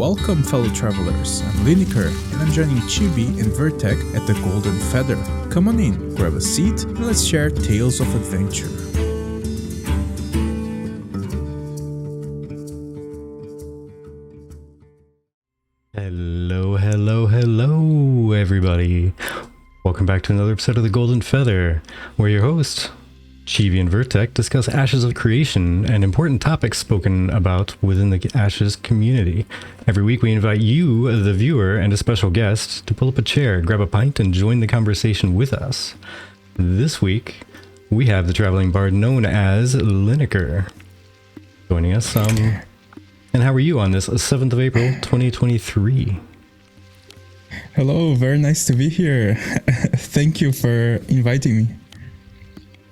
Welcome, fellow travelers. I'm Liniker, and I'm joining Chibi and Vertec at the Golden Feather. Come on in, grab a seat, and let's share tales of adventure. Hello, everybody. Welcome back to another episode of the Golden Feather, where your host, Chibi and Vertec, discuss Ashes of Creation and important topics spoken about within the Ashes community. Every week we invite you, the viewer, and a special guest to pull up a chair, grab a pint, and join the conversation with us. This week, we have the traveling bard known as Liniker joining us. And how are you on this 7th of April, 2023? Hello, very nice to be here. Thank you for inviting me.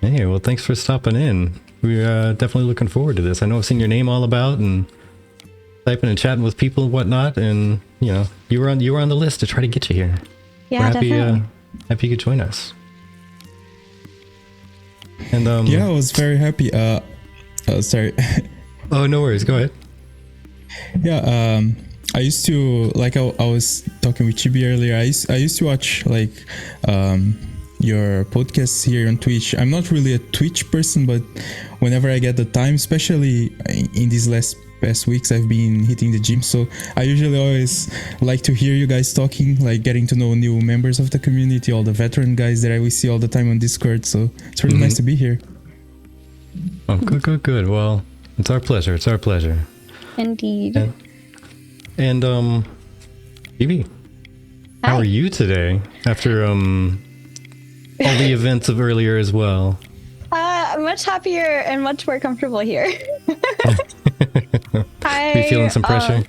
Hey, well, thanks for stopping in. We're definitely looking forward to this. I know I've seen your name all about and typing and chatting with people and whatnot, and you know, you were on the list to try to get you here. Yeah, we're happy, definitely. Happy you could join us. And yeah, I was very happy. Sorry. Oh, no worries. Go ahead. Yeah, I used to, like I was talking with Chibi earlier, I used to watch like your podcasts here on Twitch. I'm not really a Twitch person, but whenever I get the time, especially in these past weeks, I've been hitting the gym, so I usually always like to hear you guys talking, like getting to know new members of the community, all the veteran guys that we see all the time on Discord, so it's really nice to be here. Oh, good. Well, it's our pleasure. Indeed. And Phoebe, how are you today after all the events of earlier as well? Much happier and much more comfortable here. Are you feeling some pressure?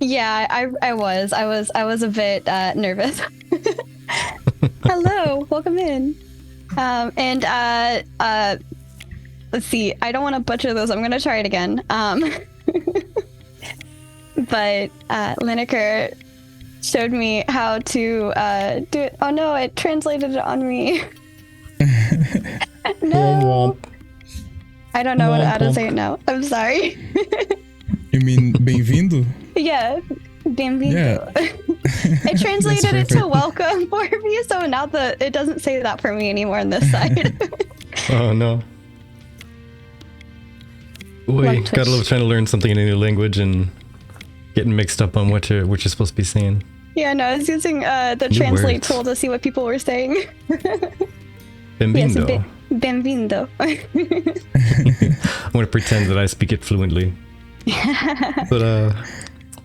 Yeah, I was a bit nervous. Hello, welcome in. Let's see. I don't want to butcher this. I'm gonna try it again. But Liniker showed me how to do it. Oh no, it translated it on me. No. I don't know how to say it now. I'm sorry. You mean bem-vindo? Yeah, bem-vindo. Yeah. I translated it to welcome for me, so now it doesn't say that for me anymore on this side. Oh no. Boy, gotta love trying to learn something in a new language and getting mixed up on what you're supposed to be saying. Yeah, no, I was using the translate tool to see what people were saying. Benvindo. Yes, benvindo. I'm gonna pretend that I speak it fluently. But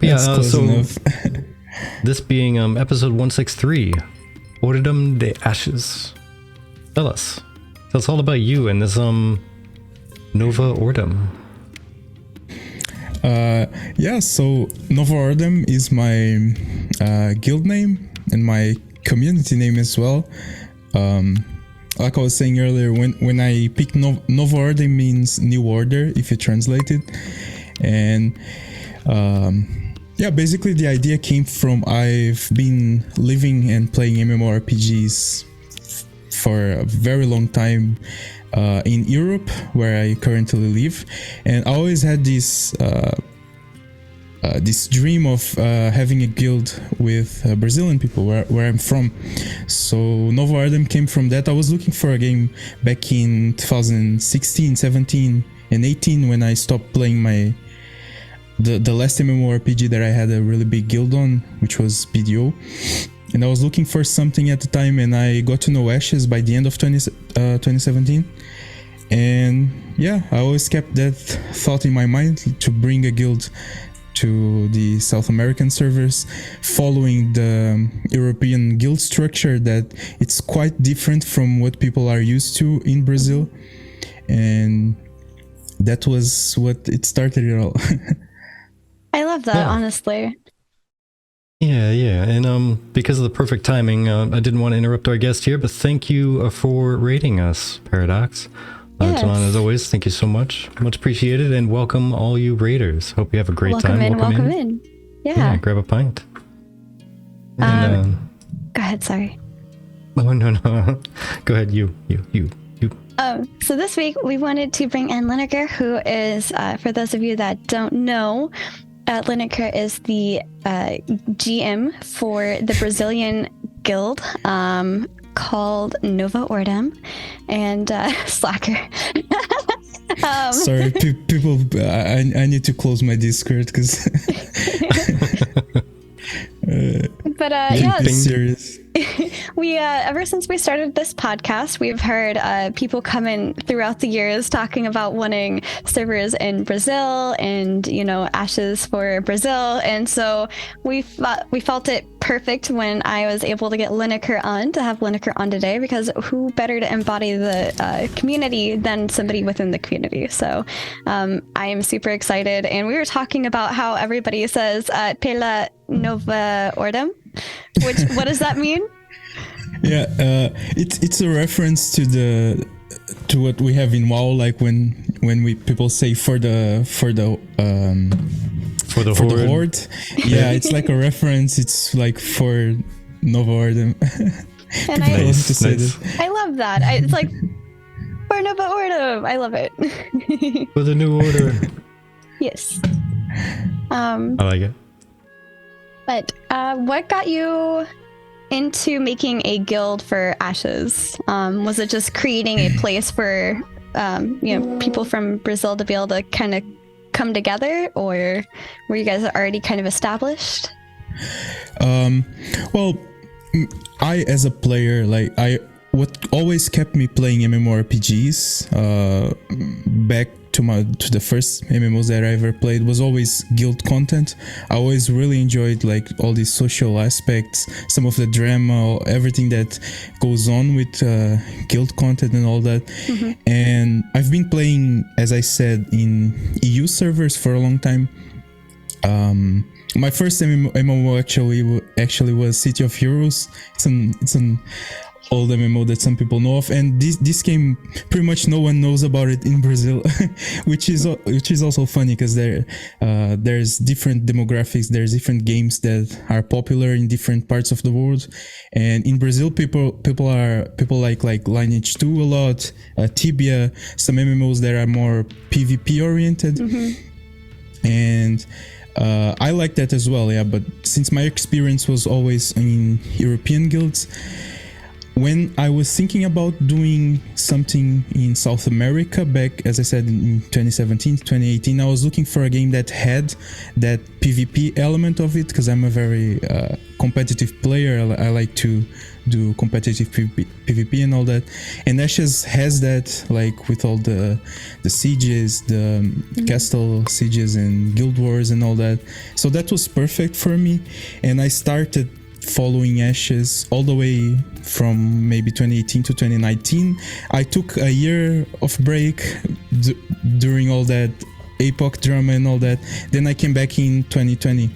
yeah, so enough. This being episode 163, Ordem de Ashes. Tell us all about you and this Nova Ordem. Yeah, so NovaOrdem is my guild name and my community name as well. Like I was saying earlier, when I pick NovaOrdem means new order if you translate it. And yeah, basically the idea came from I've been living and playing MMORPGs for a very long time in Europe, where I currently live, and I always had this dream of having a guild with Brazilian people where I'm from. So NovaOrdem came from that. I was looking for a game back in 2016, 17, and 18 when I stopped playing the last MMORPG that I had a really big guild on, which was BDO. And I was looking for something at the time, and I got to know Ashes by the end of 2017. And yeah, I always kept that thought in my mind to bring a guild to the South American servers, following the European guild structure that it's quite different from what people are used to in Brazil. And that was what it started it all. I love that, honestly. Yeah, and because of the perfect timing, I didn't want to interrupt our guest here, but thank you for rating us, Paradox. Yes. John, as always, thank you so much appreciated, and welcome all you raiders. Hope you have a great time. Welcome in. Yeah, grab a pint. And, go ahead, sorry. Oh no, go ahead, you. So this week we wanted to bring in Liniker, who is, for those of you that don't know, Liniker is the GM for the Brazilian guild called NovaOrdem, and Slacker. Sorry, people. I need to close my Discord because. But yeah, serious. we ever since we started this podcast, we've heard people come in throughout the years talking about wanting servers in Brazil and, you know, Ashes for Brazil, and so we felt it perfect when I was able to get Liniker on, to have Liniker on today, because who better to embody the community than somebody within the community. So I am super excited, and we were talking about how everybody says Pela NovaOrdem, which what does that mean? Yeah, it's a reference to what we have in WoW, like when people say for the horde. Yeah, it's like a reference. It's like for NovaOrdem. And Nice. I love that. It's like for NovaOrdem. I love it. For the new order. Yes. I like it. But what got you into making a guild for Ashes? Was it just creating a place for people from Brazil to be able to kind of come together, or were you guys already kind of established? Well, I as a player, like what always kept me playing MMORPGs back to the first MMOs that I ever played was always guild content. I always really enjoyed like all these social aspects, some of the drama, everything that goes on with guild content and all that. Mm-hmm. And I've been playing, as I said, in EU servers for a long time. My first MMO actually was City of Heroes. It's an old MMO that some people know of, and this game pretty much no one knows about it in Brazil, which is also funny because there's different demographics, there's different games that are popular in different parts of the world, and in Brazil people like Lineage 2 a lot, Tibia, some MMOs that are more PvP oriented. Mm-hmm. And I like that as well, yeah. But since my experience was always in European guilds, when I was thinking about doing something in South America back, as I said, in 2017, 2018, I was looking for a game that had that PvP element of it, because I'm a very competitive player. I like to do competitive PvP and all that. And Ashes has that, like with all the sieges, the castle sieges and guild wars and all that. So that was perfect for me. And I started following Ashes all the way from maybe 2018 to 2019. I took a year of break during all that APOC drama and all that. Then I came back in 2020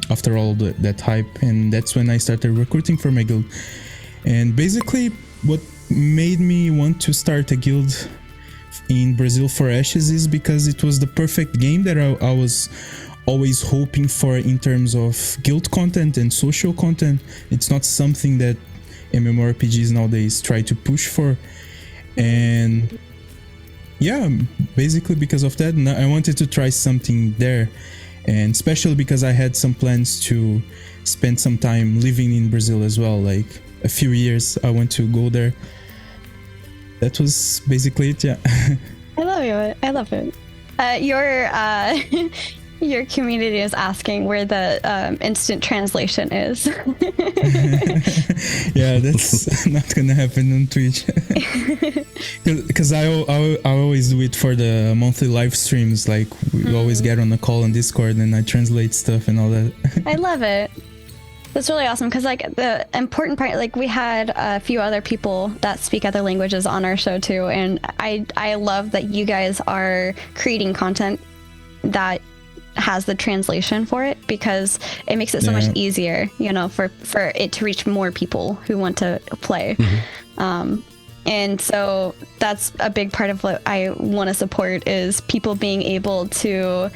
after all that hype, and that's when I started recruiting for my guild. And basically what made me want to start a guild in Brazil for Ashes is because it was the perfect game that I was always hoping for in terms of guild content and social content. It's not something that MMORPGs nowadays try to push for. And yeah, basically because of that, I wanted to try something there. And especially because I had some plans to spend some time living in Brazil as well, like a few years I want to go there. That was basically it, yeah. I love it. Your community is asking where the instant translation is. Yeah, that's not gonna happen on Twitch. Because I always do it for the monthly live streams. Like we always get on a call on Discord and I translate stuff and all that. I love it. That's really awesome, because like the important part, like we had a few other people that speak other languages on our show too, and I love that you guys are creating content that has the translation for it, because it makes it so much easier, you know, for it to reach more people who want to play. Mm-hmm. And so that's a big part of what I want to support, is people being able to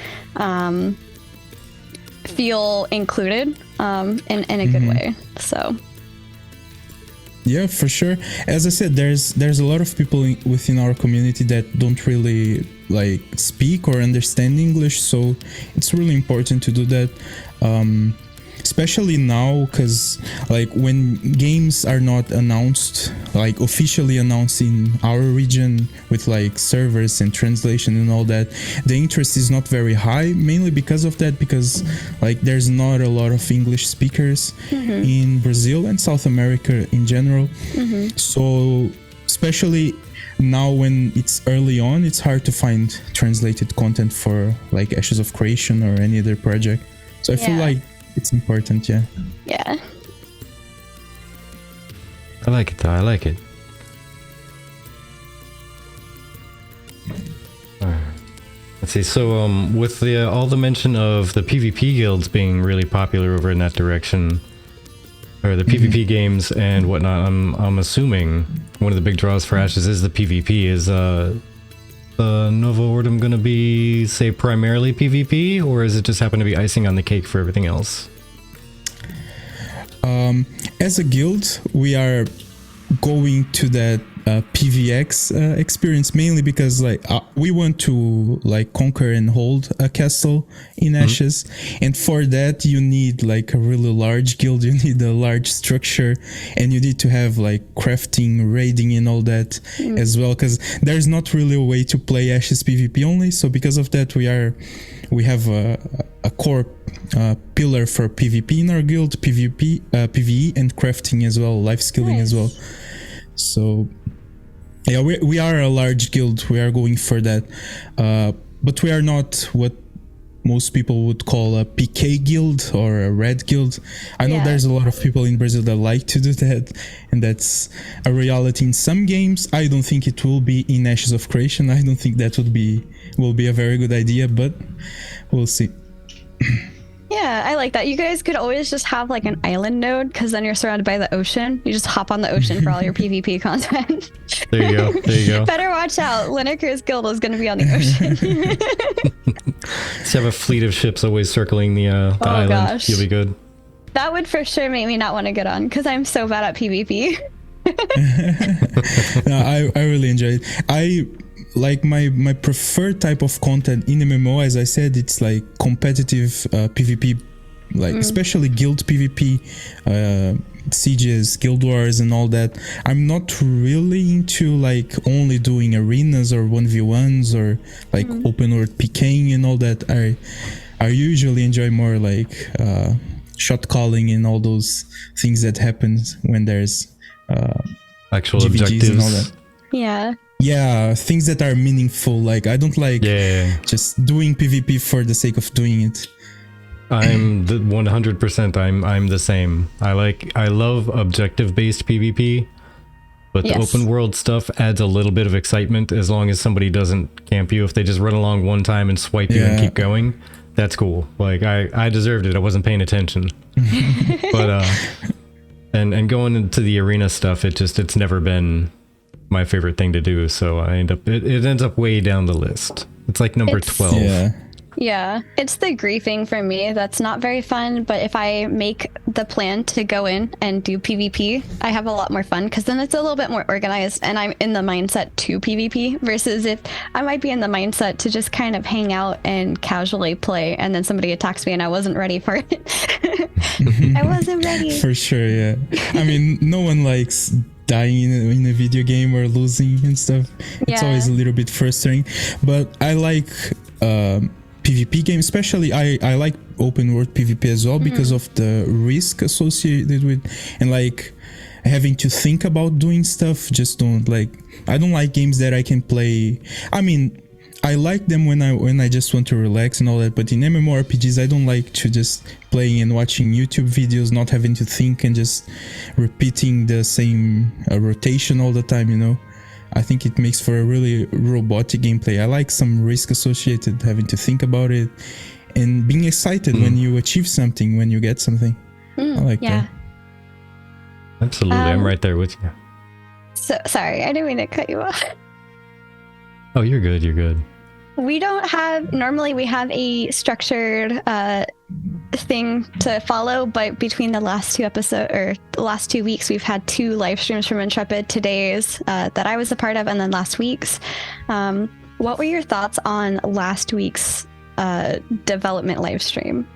feel included in a good way. So Yeah, for sure. As I said, there's a lot of people within our community that don't really like speak or understand English, so it's really important to do that. Especially now, because like when games are not announced, like officially announced in our region with like servers and translation and all that, the interest is not very high, mainly because of that, because like there's not a lot of English speakers in Brazil and South America in general. So especially now when it's early on, it's hard to find translated content for like Ashes of Creation or any other project. So I feel like it's important, yeah. Yeah. I like it though, I like it. Alright. Let's see, so with the all the mention of the PvP guilds being really popular over in that direction, or the PvP games and whatnot, I'm assuming one of the big draws for Ashes is the PvP. Is NovaOrdem gonna be, say, primarily PvP, or is it just happen to be icing on the cake for everything else? As a guild, we are going to that PvX experience mainly because like we want to like conquer and hold a castle in Ashes, and for that you need like a really large guild, you need a large structure, and you need to have like crafting, raiding and all that as well, because there's not really a way to play Ashes PvP only. So because of that we have a core pillar for PvP in our guild, PvP, PvE and crafting as well, life skilling as well. So yeah, we are a large guild, we are going for that, but we are not what most people would call a PK guild or a red guild. I know there's a lot of people in Brazil that like to do that, and that's a reality in some games. I don't think it will be in Ashes of Creation. I don't think that will be a very good idea, but we'll see. Yeah, I like that. You guys could always just have like an island node, because then you're surrounded by the ocean. You just hop on the ocean for all your PvP content. There you go. There you go. Better watch out. Liniker's guild is going to be on the ocean. Just have a fleet of ships always circling the island. Gosh. You'll be good. That would for sure make me not want to get on, because I'm so bad at PvP. No, I really enjoy it. Like my preferred type of content in MMO, as I said, it's like competitive PvP, like especially guild PvP, sieges, guild wars and all that. I'm not really into like only doing arenas or 1v1s or like open world PKing and all that. I usually enjoy more like shot calling and all those things that happens when there's actual GVGs objectives and all that. Yeah, things that are meaningful. Like I don't like just doing PvP for the sake of doing it. I'm the 100%. I'm the same. I love objective-based PvP, but the open world stuff adds a little bit of excitement as long as somebody doesn't camp you. If they just run along one time and swipe you and keep going, that's cool. Like I deserved it. I wasn't paying attention. But and going into the arena stuff, it's never been my favorite thing to do, so it ends up way down the list. It's like number 12. Yeah, it's the griefing for me that's not very fun, but if I make the plan to go in and do PvP, I have a lot more fun, because then it's a little bit more organized and I'm in the mindset to PvP, versus if I might be in the mindset to just kind of hang out and casually play, and then somebody attacks me and I wasn't ready for it. I wasn't ready. For sure, yeah. I mean, no one likes dying in a video game or losing and stuff. It's always a little bit frustrating, but I like PvP games, especially I like open world PvP as well, because of the risk associated with, and like having to think about doing stuff. I don't like games that I can play. I mean, I like them when I just want to relax and all that, but in MMORPGs I don't like to just playing and watching YouTube videos, not having to think and just repeating the same rotation all the time, you know. I think it makes for a really robotic gameplay. I like some risk associated, having to think about it and being excited when you achieve something, when you get something. I like that. Absolutely, I'm right there with you. So sorry, I didn't mean to cut you off. Oh, you're good. We don't have, normally we have a structured thing to follow, but between the last 2 weeks, we've had 2 live streams from Intrepid. Today's that I was a part of, and then last week's. What were your thoughts on last week's development live stream?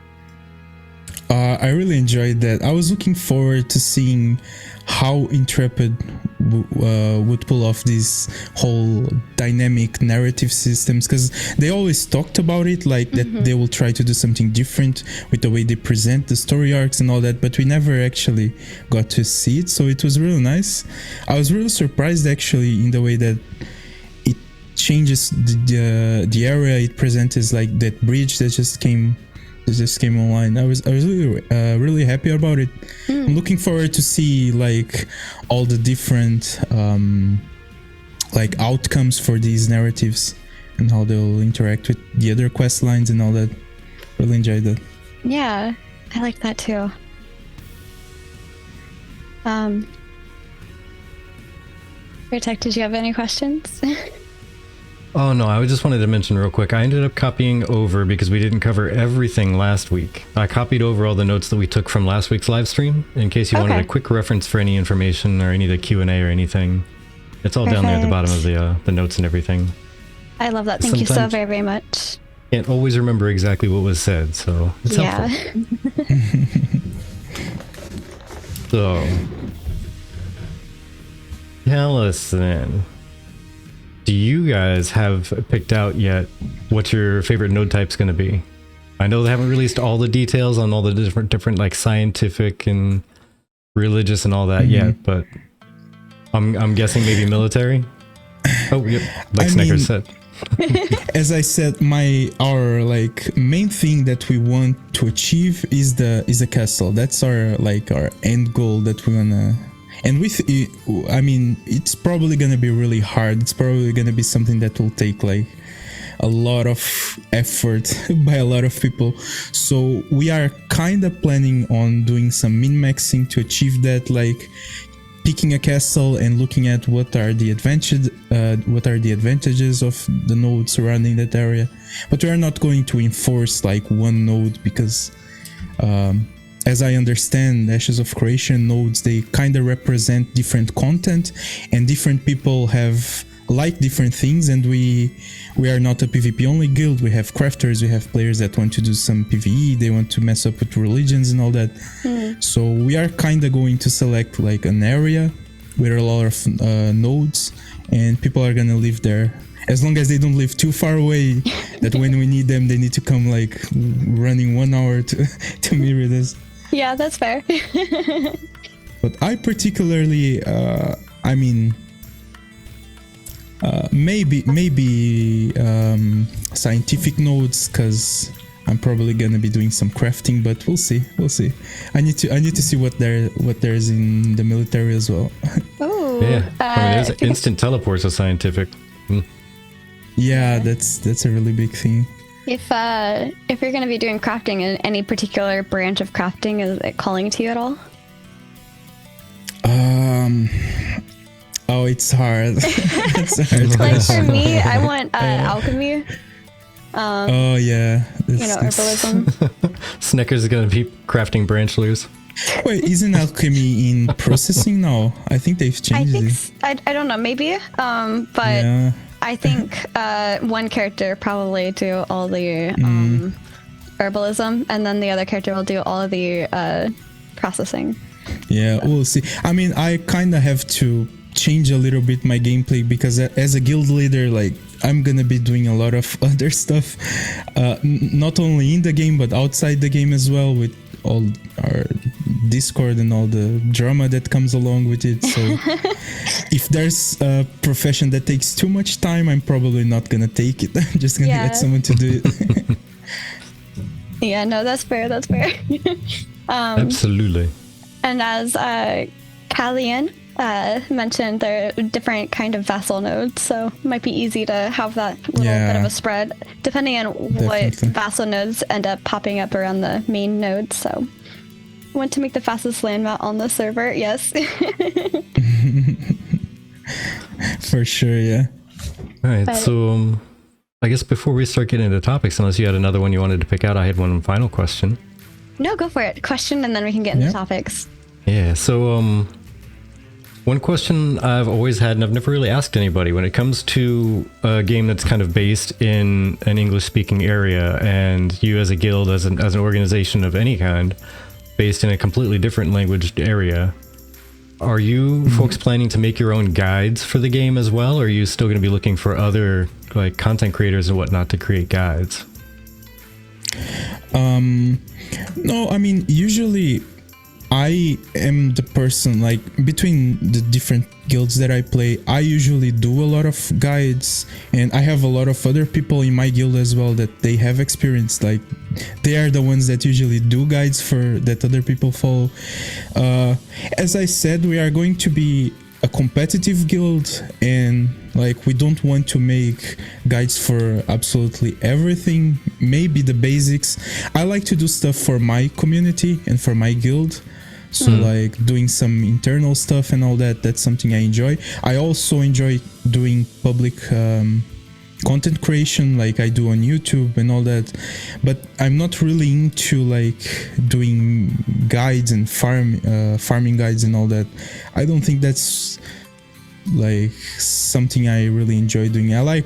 I really enjoyed that. I was looking forward to seeing how Intrepid would pull off these whole dynamic narrative systems, because they always talked about it, like that they will try to do something different with the way they present the story arcs and all that, but we never actually got to see it, so it was really nice. I was really surprised actually in the way that it changes the area it presents, as like that bridge that just came online. I was really happy about it. I'm looking forward to see like all the different like outcomes for these narratives and how they'll interact with the other quest lines and all that. Really enjoyed that. Yeah, I like that too. Vertec, did you have any questions? Oh no, I just wanted to mention real quick, I ended up copying over, because we didn't cover everything last week. I copied over all the notes that we took from last week's live stream, in case you wanted a quick reference for any information or any of the Q&A or anything. It's all down there at the bottom of the notes and everything. I love that. Thank you so very, very much. Can't always remember exactly what was said, so it's helpful. So, tell us then. Do you guys have picked out yet what your favorite node type's going to be? I know they haven't released all the details on all the different like scientific and religious and all that yet, but I'm guessing maybe military. Oh, yep, like Snicker said. As I said, our like main thing that we want to achieve is the castle. That's our end goal that we wanna. And with it, I mean, it's probably gonna be really hard. It's probably gonna be something that will take like a lot of effort by a lot of people. So we are kind of planning on doing some min-maxing to achieve that, like picking a castle and looking at what are the advantages of the nodes surrounding that area. But we are not going to enforce like one node, because as I understand, Ashes of Creation nodes, they kind of represent different content, and different people have like different things, and we are not a PvP only guild. We have crafters, we have players that want to do some PvE, they want to mess up with religions and all that. So we are kind of going to select like an area with a lot of nodes, and people are gonna live there, as long as they don't live too far away that when we need them they need to come like running 1 hour to meet with us. Yeah, that's fair. But I particularly, I mean, maybe scientific nodes, because I'm probably gonna be doing some crafting, but we'll see. I need to see what there's in the military as well. Oh, yeah. I mean, there's instant teleports of scientific. Yeah, that's a really big thing. If you're going to be doing crafting in any particular branch of crafting, is it calling to you at all? Oh, it's hard. It's hard. Like for me, I want alchemy. Oh yeah. Herbalism. Snickers is gonna be crafting branchlers. Wait, isn't alchemy in processing now? I think they've changed it. I don't know, maybe. But yeah. I think one character probably do all the herbalism, and then the other character will do all of the processing. Yeah, we'll see. I mean, I kind of have to change a little bit my gameplay, because as a guild leader, like, I'm gonna be doing a lot of other stuff, not only in the game but outside the game as well, with all our Discord and all the drama that comes along with it. So if there's a profession that takes too much time, I'm probably not gonna take it. I'm just gonna get someone to do it. Yeah, no, that's fair. Absolutely. And as Kallian mentioned, there are different kind of vassal nodes, so it might be easy to have that little bit of a spread, depending on what vassal nodes end up popping up around the main node. So I want to make the fastest land mount on the server, yes. For sure, yeah. All right, so I guess before we start getting into topics, unless you had another one you wanted to pick out, I had one final question. No, go for it. Question, and then we can get into Yeah. topics. Yeah, so one question I've always had, and I've never really asked anybody, when it comes to a game that's kind of based in an English-speaking area, and you as a guild, as an organization of any kind, based in a completely different language area, are you folks planning to make your own guides for the game as well, or are you still going to be looking for other like content creators and whatnot to create guides? No, I mean, usually I am the person, like, between the different guilds that I play, I usually do a lot of guides, and I have a lot of other people in my guild as well that they have experience, like, they are the ones that usually do guides for that other people follow. As I said, we are going to be a competitive guild, and like, we don't want to make guides for absolutely everything, maybe the basics. I like to do stuff for my community and for my guild, so like doing some internal stuff and all that, that's something I enjoy. I also enjoy doing public content creation, like I do on YouTube and all that, but I'm not really into like doing guides and farming guides and all that. I don't think that's like something I really enjoy doing. I like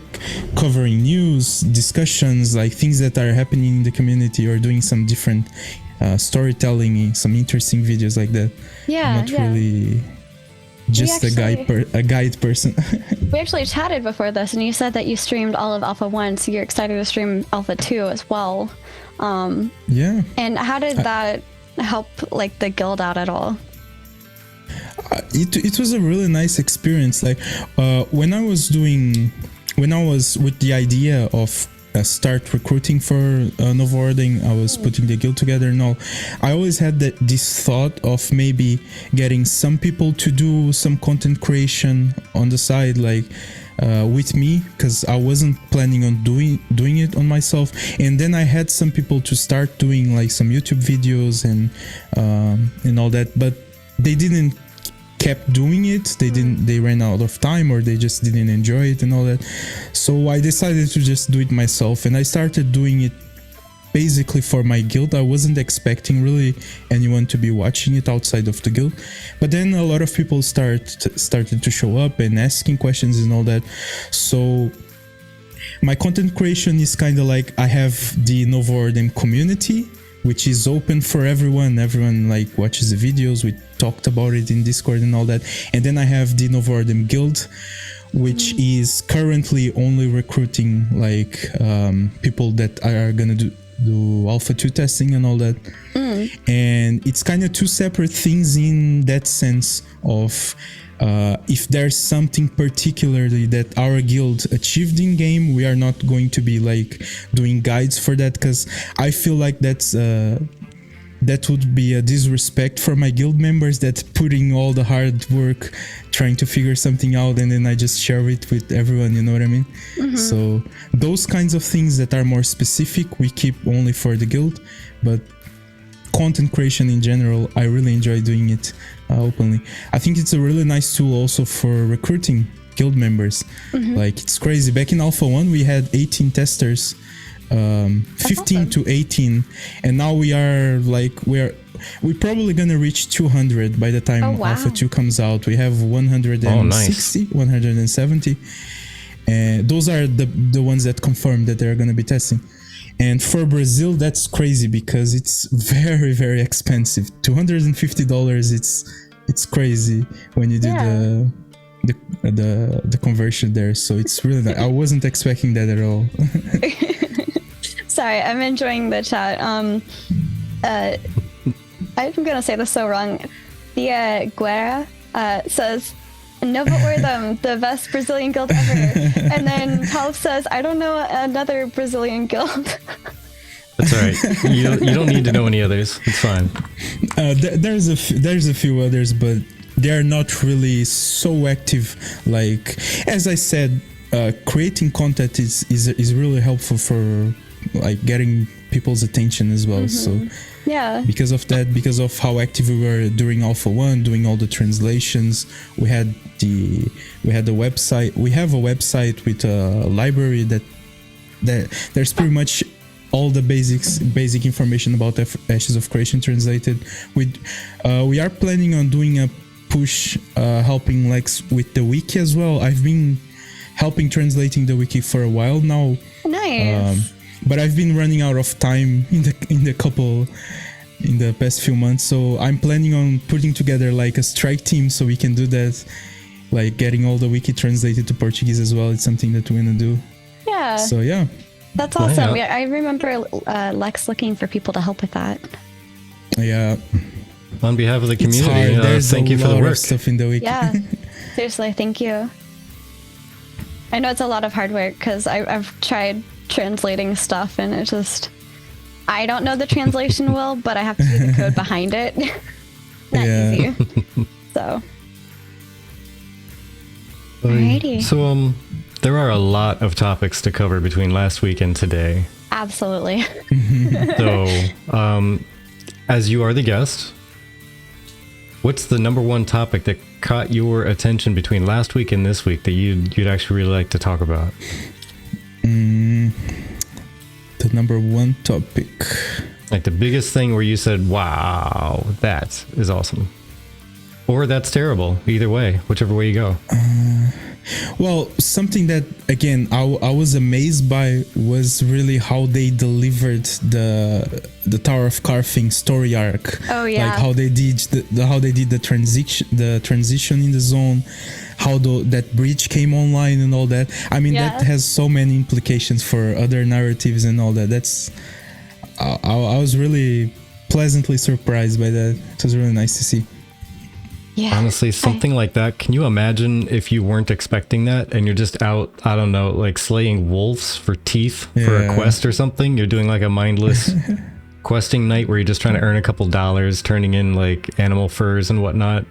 covering news, discussions, like things that are happening in the community, or doing some different storytelling, some interesting videos like that. Yeah, I'm not really just a guide person. We actually chatted before this, and you said that you streamed all of Alpha 1, so you're excited to stream Alpha 2 as well. Yeah. And how did that help like the guild out at all? It was a really nice experience. Like when I was with the idea of start recruiting for NovaOrdem, I was putting the guild together and all, I always had this thought of maybe getting some people to do some content creation on the side, like with me, because I wasn't planning on doing it on myself. And then I had some people to start doing like some YouTube videos and all that, but they didn't kept doing it. They ran out of time, or they just didn't enjoy it and all that. So I decided to just do it myself, and I started doing it basically for my guild. I wasn't expecting really anyone to be watching it outside of the guild, but then a lot of people started to show up and asking questions and all that. So my content creation is kind of like, I have the NovaOrdem community, which is open for everyone. Everyone like watches the videos. We talked about it in Discord and all that. And then I have the NovaOrdem guild, which is currently only recruiting like people that are gonna do Alpha 2 testing and all that. And it's kind of two separate things in that sense of if there's something particularly that our guild achieved in game, we are not going to be like doing guides for that, because I feel like that would be a disrespect for my guild members, that putting all the hard work trying to figure something out and then I just share it with everyone, you know what I mean? So those kinds of things that are more specific, we keep only for the guild. But content creation in general, I really enjoy doing it openly. I think it's a really nice tool also for recruiting guild members. Like, it's crazy. Back in Alpha 1 we had 18 testers, 15 to 18, and now we're probably gonna reach 200 by the time Alpha 2 comes out. We have 160, 170, and those are the ones that confirm that they're gonna be testing. And for Brazil, that's crazy because it's very, very expensive. $250. It's crazy when you do the conversion there. So it's really nice. I wasn't expecting that at all. Sorry, I'm enjoying the chat. I'm gonna say this so wrong. Thea Guerra says, NovaOrdem, the best Brazilian guild ever. And then Talf says, I don't know another Brazilian guild. That's all right. You don't need to know any others. It's fine. There's a few others, but they're not really so active. Like, as I said, creating content is really helpful for like getting people's attention as well. So yeah, because of how active we were during Alpha 1, doing all the translations, we had the website. We have a website with a library that there's pretty much all the basic information about Ashes of Creation translated. We are planning on doing a push helping Lex with the wiki as well. I've been helping translating the wiki for a while now. Nice. But I've been running out of time in the past few months, so I'm planning on putting together like a strike team so we can do that, like getting all the wiki translated to Portuguese as well. It's something that we're gonna do. Yeah. So yeah. That's awesome. Yeah. I remember Lex looking for people to help with that. Yeah. On behalf of the It's community, hard. There's thank you for the a lot work. of stuff in the wiki. Yeah. Seriously, thank you. I know it's a lot of hard work because I've tried translating stuff and it just... I don't know the translation well, but I have to see the code behind it. Not easy. So. Alrighty. So, there are a lot of topics to cover between last week and today. Absolutely. So, as you are the guest, what's the number one topic that caught your attention between last week and this week that you'd actually really like to talk about? The number one topic. Like the biggest thing where you said, wow, that is awesome. Or that's terrible. Either way, whichever way you go. Well, something that, again, I was amazed by was really how they delivered the Tower of Carving story arc. Oh yeah. Like how they did the transition in the zone, how that bridge came online and all that. I mean, that has so many implications for other narratives and all that. I was really pleasantly surprised by that. It was really nice to see. Yeah. Honestly, something like that. Can you imagine if you weren't expecting that and you're just out, I don't know, like slaying wolves for teeth for a quest or something? You're doing like a mindless questing night where you're just trying to earn a couple dollars, turning in like animal furs and whatnot.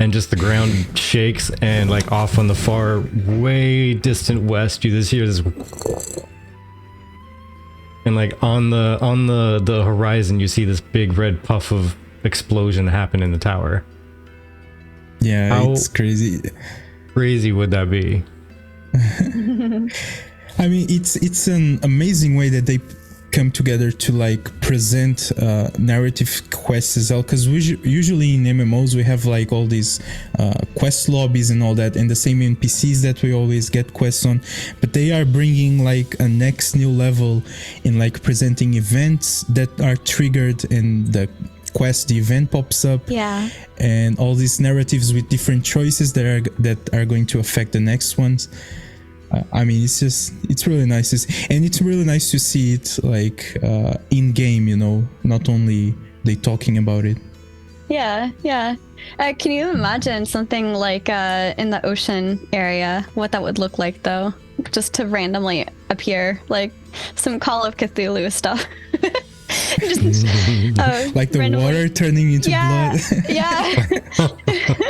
And just the ground shakes and like off on the far, way distant west, you just hear this. And like on the horizon, you see this big red puff of explosion happen in the tower. Yeah, How it's crazy. Crazy would that be? I mean, it's an amazing way that they come together to like present narrative quests as well, because usually in MMOs we have like all these quest lobbies and all that, and the same NPCs that we always get quests on, but they are bringing like a next new level in like presenting events that are triggered and the event pops up, and all these narratives with different choices that are going to affect the next ones. I mean, it's really nice to see, and it's really nice to see it like in game, you know, not only they talking about it. Yeah. Can you imagine something like in the ocean area, what that would look like though? Just to randomly appear, like some Call of Cthulhu stuff. Like the randomly. Water turning into blood. Yeah.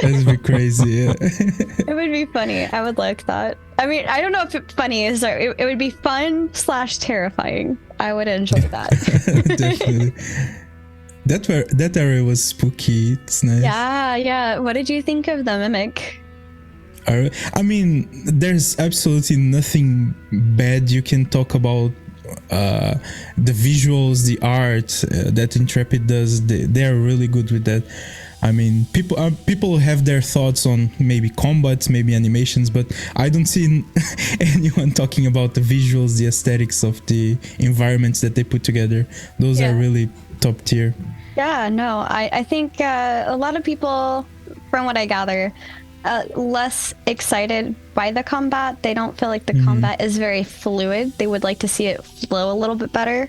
That'd be crazy. Yeah. It would be funny. I would like that. I mean, I don't know if it's funny. It would be fun / terrifying. I would enjoy that. Definitely. That area was spooky. It's nice. Yeah. What did you think of the Mimic? I mean, there's absolutely nothing bad you can talk about. The visuals, the art that Intrepid does, they are really good with that. I mean, people have their thoughts on maybe combats, maybe animations, but I don't see anyone talking about the visuals, the aesthetics of the environments that they put together. Those are really top tier. Yeah, no, I think a lot of people, from what I gather, less excited by the combat. They don't feel like the combat is very fluid. They would like to see it flow a little bit better.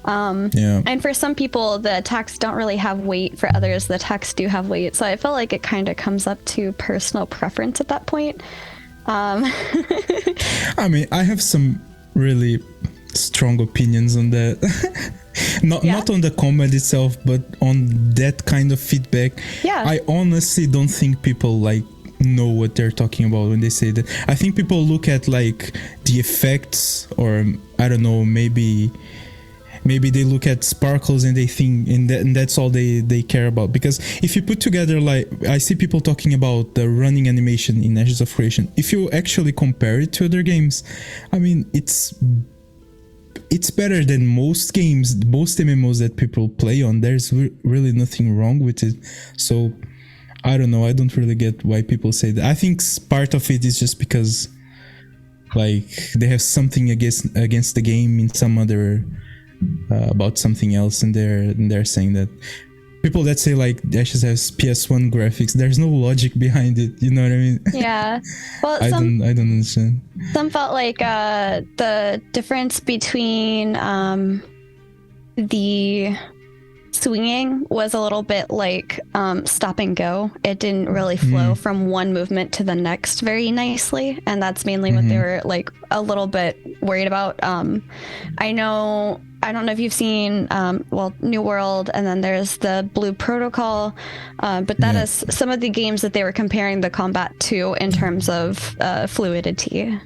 And for some people, the attacks don't really have weight. For others, the attacks do have weight. So I feel like it kind of comes up to personal preference at that point. I mean, I have some really strong opinions on that. Not on the combat itself, but on that kind of feedback. I honestly don't think people like know what they're talking about when they say that. I think people look at like the effects, or I don't know, maybe they look at sparkles and they think, and that's all they care about. Because if you put together, like, I see people talking about the running animation in Ashes of Creation. If you actually compare it to other games, I mean, it's it's better than most games, most MMOs that people play on. There's really nothing wrong with it. So I don't know. I don't really get why people say that. I think part of it is just because like they have something against the game in some other about something else, and they're saying that. People that say like Ashes has PS1 graphics, there's no logic behind it. You know what I mean? Yeah. Well, I don't understand. Some felt like the difference between the swinging was a little bit like stop and go. It didn't really flow from one movement to the next very nicely, and that's mainly what they were like a little bit worried about. I don't know if you've seen New World, and then there's the Blue Protocol, but that is some of the games that they were comparing the combat to in terms of fluidity.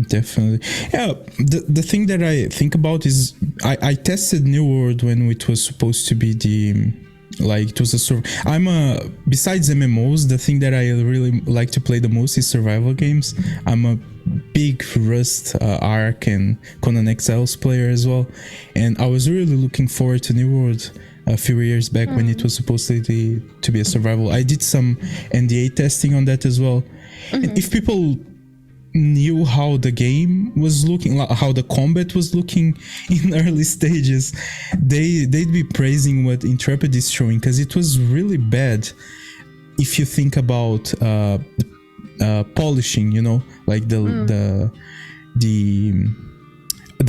Definitely. Yeah, the thing that I think about is I tested New World when it was supposed to be it was besides MMOs, the thing that I really like to play the most is survival games. I'm a big Rust, Ark, and Conan Exiles player as well, and I was really looking forward to New World a few years back when it was supposedly to be a survival. I did some NDA testing on that as well, and if people knew how the game was looking, how the combat was looking in early stages, they'd be praising what Intrepid is showing, because it was really bad if you think about polishing, you know, like the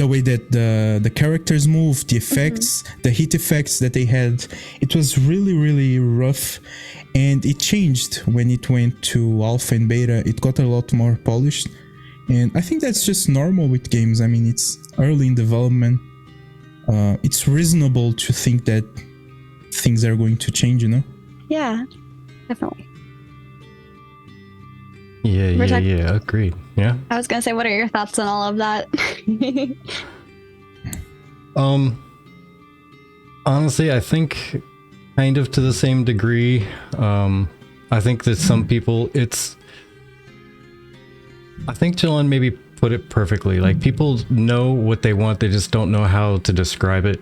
way that the characters move, the effects, the hit effects that they had. It was really rough, and it changed when it went to alpha and beta. It got a lot more polished, and I think that's just normal with games. I mean, it's early in development. It's reasonable to think that things are going to change, you know? Yeah, definitely. Yeah, agreed. Yeah. I was gonna say, what are your thoughts on all of that? Honestly, I think kind of to the same degree. I think that some people, I think Jillian maybe put it perfectly. Like, people know what they want, they just don't know how to describe it.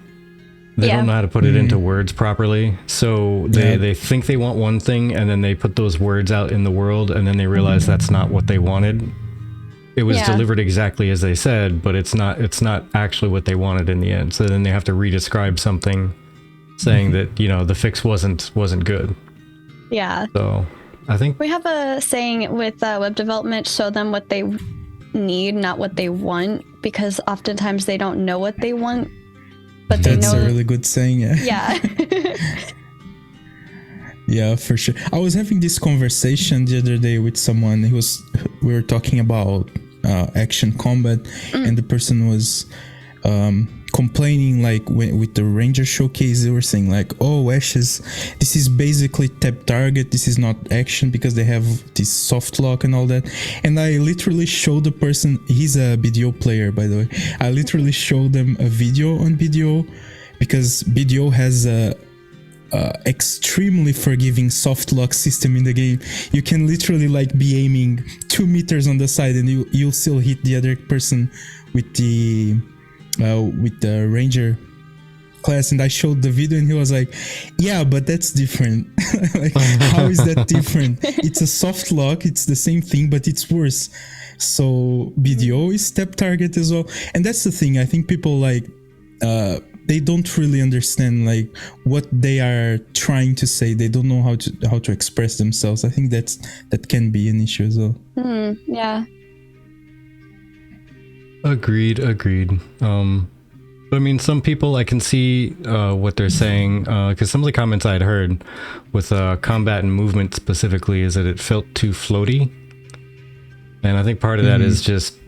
They don't know how to put it into words properly. So they think they want one thing, and then they put those words out in the world, and then they realize that's not what they wanted. It was delivered exactly as they said, but it's not actually what they wanted in the end. So then they have to re-describe something, saying that, you know, the fix wasn't good. Yeah. So I think we have a saying with web development: show them what they need, not what they want, because oftentimes they don't know what they want. But that's a really good saying. Yeah. Yeah, for sure. I was having this conversation the other day with someone. We were talking about action combat, and the person was complaining, like, with the Ranger showcase, they were saying like, oh, Ashes, this is basically tap target, this is not action, because they have this soft lock and all that. And I literally showed the person, he's a BDO player, by the way, I literally showed them a video on BDO, because BDO has a extremely forgiving soft lock system in the game. You can literally like be aiming 2 meters on the side, and you'll still hit the other person with the Ranger class. And I showed the video, and he was like, yeah, but that's different. Like, how is that different? It's a soft lock, it's the same thing, but it's worse. So BDO is step target as well. And that's the thing, I think people like they don't really understand like what they are trying to say. They don't know how to express themselves. I think that can be an issue as well. Yeah. Agreed. But I mean, some people, I can see what they're saying, because some of the comments I'd heard with combat and movement specifically is that it felt too floaty. And I think part of that is just,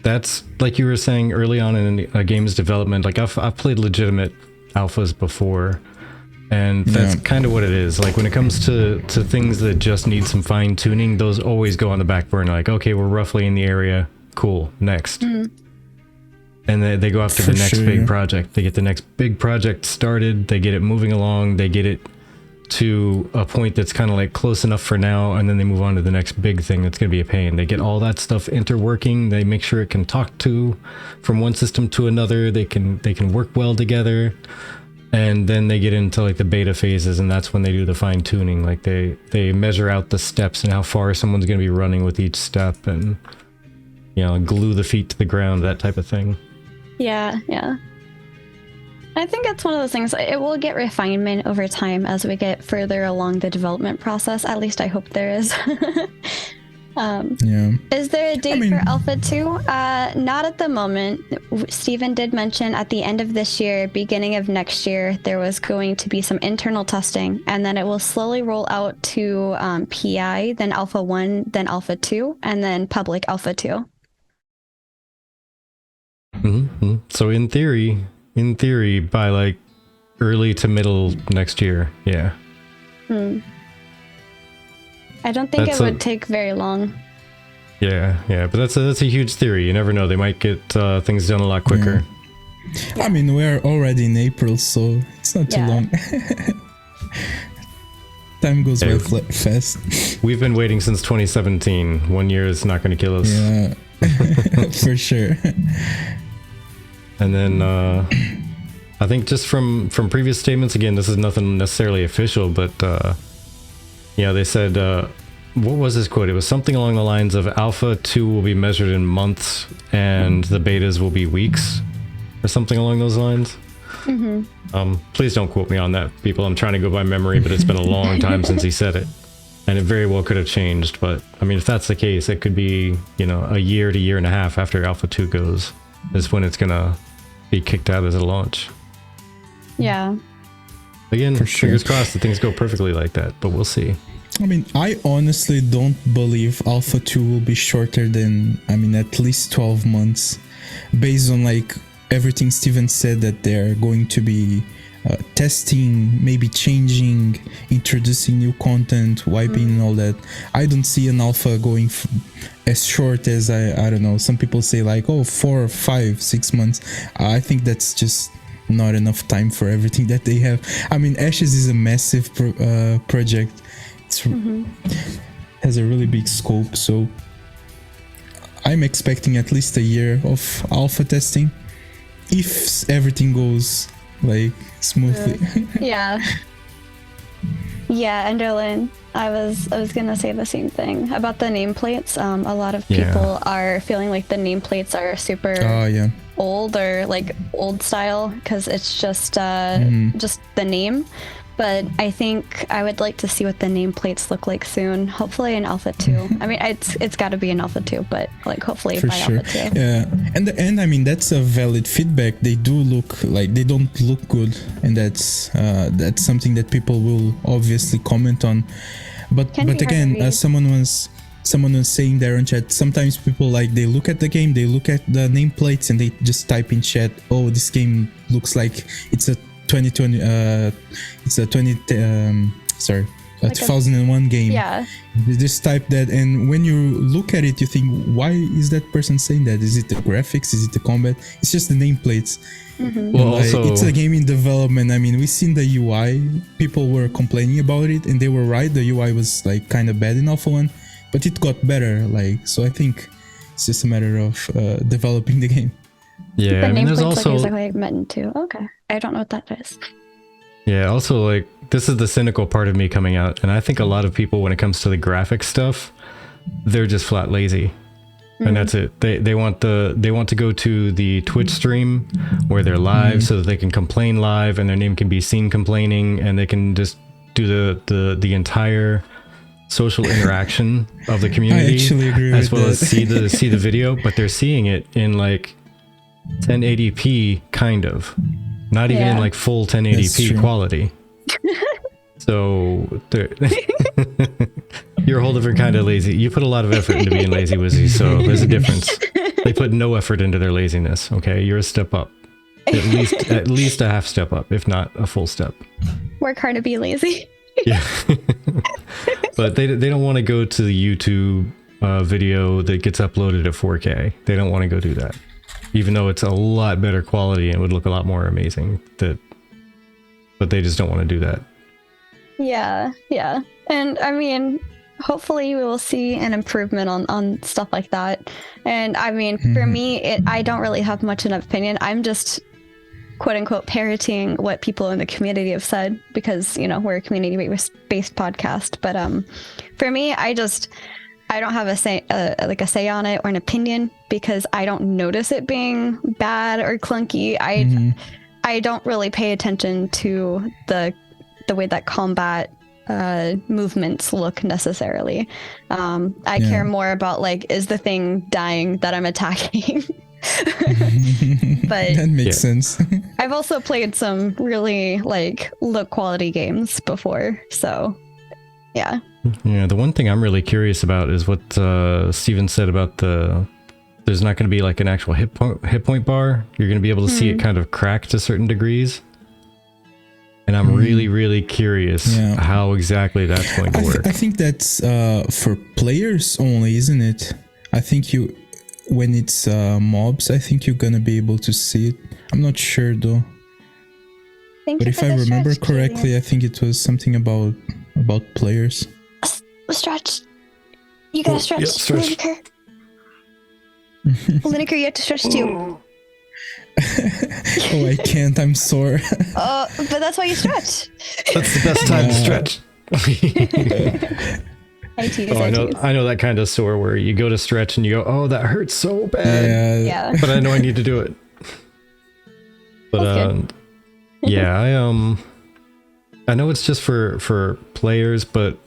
that's like you were saying early on in a game's development. Like I've played legitimate alphas before, and that's kind of what it is. Like when it comes to things that just need some fine tuning, those always go on the back burner. Like, okay, we're roughly in the area. Cool. Next. And they go after the next big project. They get the next big project started. They get it moving along. They get it to a point that's kind of like close enough for now, and then they move on to the next big thing that's going to be a pain. They get all that stuff interworking. They make sure it can talk to from one system to another. They can work well together, and then they get into like the beta phases, and that's when they do the fine tuning. Like they measure out the steps and how far someone's going to be running with each step, and glue the feet to the ground, that type of thing. Yeah. I think it's one of those things, it will get refinement over time as we get further along the development process. At least I hope there is. Is there a date for Alpha 2? Not at the moment. Steven did mention at the end of this year, beginning of next year, there was going to be some internal testing, and then it will slowly roll out to PI, then Alpha 1, then Alpha 2, and then public Alpha 2. Mm-hmm. So in theory, by like early to middle next year, yeah. I don't think it would take very long. Yeah, but that's a huge theory. You never know; they might get things done a lot quicker. Yeah. I mean, we're already in April, so it's not too long. Time goes by fast. We've been waiting since 2017. 1 year is not going to kill us. Yeah, for sure. And then I think just from previous statements, again, this is nothing necessarily official, but they said, what was this quote? It was something along the lines of Alpha 2 will be measured in months and the betas will be weeks, or something along those lines. Please don't quote me on that, people. I'm trying to go by memory, but it's been a long time since he said it. And it very well could have changed, but I mean, if that's the case, it could be, a year to year and a half after Alpha 2 goes, is when it's gonna be kicked out as a launch. Yeah. Again, fingers crossed that things go perfectly like that, but we'll see. I mean, I honestly don't believe Alpha 2 will be shorter than, at least 12 months, based on like everything Steven said, that they're going to be testing, maybe changing, introducing new content, wiping and all that. I don't see an alpha going as short as I don't know, some people say like 4, 5, 6 months. I think that's just not enough time for everything that they have. I mean, Ashes is a massive project. It's has a really big scope, so I'm expecting at least a year of alpha testing if everything goes like smoothly. Enderlin, I was gonna say the same thing about the nameplates. A lot of people are feeling like the nameplates are super old, or like old style, because it's just the name. But I think I would like to see what the nameplates look like soon. Hopefully in Alpha 2. I mean, it's got to be in Alpha 2, but like hopefully by Alpha 2. Yeah, and I mean, that's a valid feedback. They do look like they don't look good, and that's something that people will obviously comment on. But again, someone was saying there in chat, sometimes people like, they look at the game, they look at the nameplates, and they just type in chat, "Oh, this game looks like it's a 2020 it's a 2001 game." They just type that, and when you look at it, you think, why is that person saying that? Is it the graphics? Is it the combat? It's just the nameplates. Well, also, it's a game in development. I mean, we've seen the UI. People were complaining about it, and they were right. The UI was like kind of bad in Alpha 1, but it got better. So I think it's just a matter of developing the game. Yeah, I mean, there's also like Metin too. Okay, I don't know what that is. Yeah, also like, this is the cynical part of me coming out, and I think a lot of people, when it comes to the graphic stuff, they're just flat lazy, and that's it. They want to go to the Twitch stream where they're live, so that they can complain live, and their name can be seen complaining, and they can just do the entire social interaction of the community, I actually agree as with well that. as see the video, but they're seeing it in like 1080p, kind of, not even in like full 1080p quality. So you're a whole different kind of lazy. You put a lot of effort into being lazy, Wizzy, so there's a difference. They put no effort into their laziness. Okay, you're a step up, at least a half step up, if not a full step. Work hard to be lazy. Yeah. But they don't want to go to the YouTube video that gets uploaded at 4K. They don't want to go do that, even though it's a lot better quality and would look a lot more amazing. But they just don't want to do that. Yeah, yeah. And I mean, hopefully we will see an improvement on stuff like that. And I mean, for me, I don't really have much of an opinion. I'm just quote unquote parroting what people in the community have said because, you know, we're a community based podcast. But for me, I don't have a say on it or an opinion because I don't notice it being bad or clunky. I don't really pay attention to the way that combat movements look necessarily. I care more about like, is the thing dying that I'm attacking? But that makes sense. I've also played some really like low quality games before, so yeah. Yeah, the one thing I'm really curious about is what Steven said about there's not going to be like an actual hit point bar. You're going to be able to see it kind of crack to certain degrees. And I'm really, really curious how exactly that's going to work. I think that's for players only, isn't it? I think when it's mobs, I think you're going to be able to see it. I'm not sure though. But if I remember correctly, I think it was something about players. Stretch. You gotta stretch. Liniker. Liniker, you have to stretch too. Oh, I can't. I'm sore. But that's why you stretch. That's the best time to stretch. I know that kind of sore where you go to stretch and you go, oh, that hurts so bad. Yeah. But I know I need to do it. But yeah, I know it's just for players, but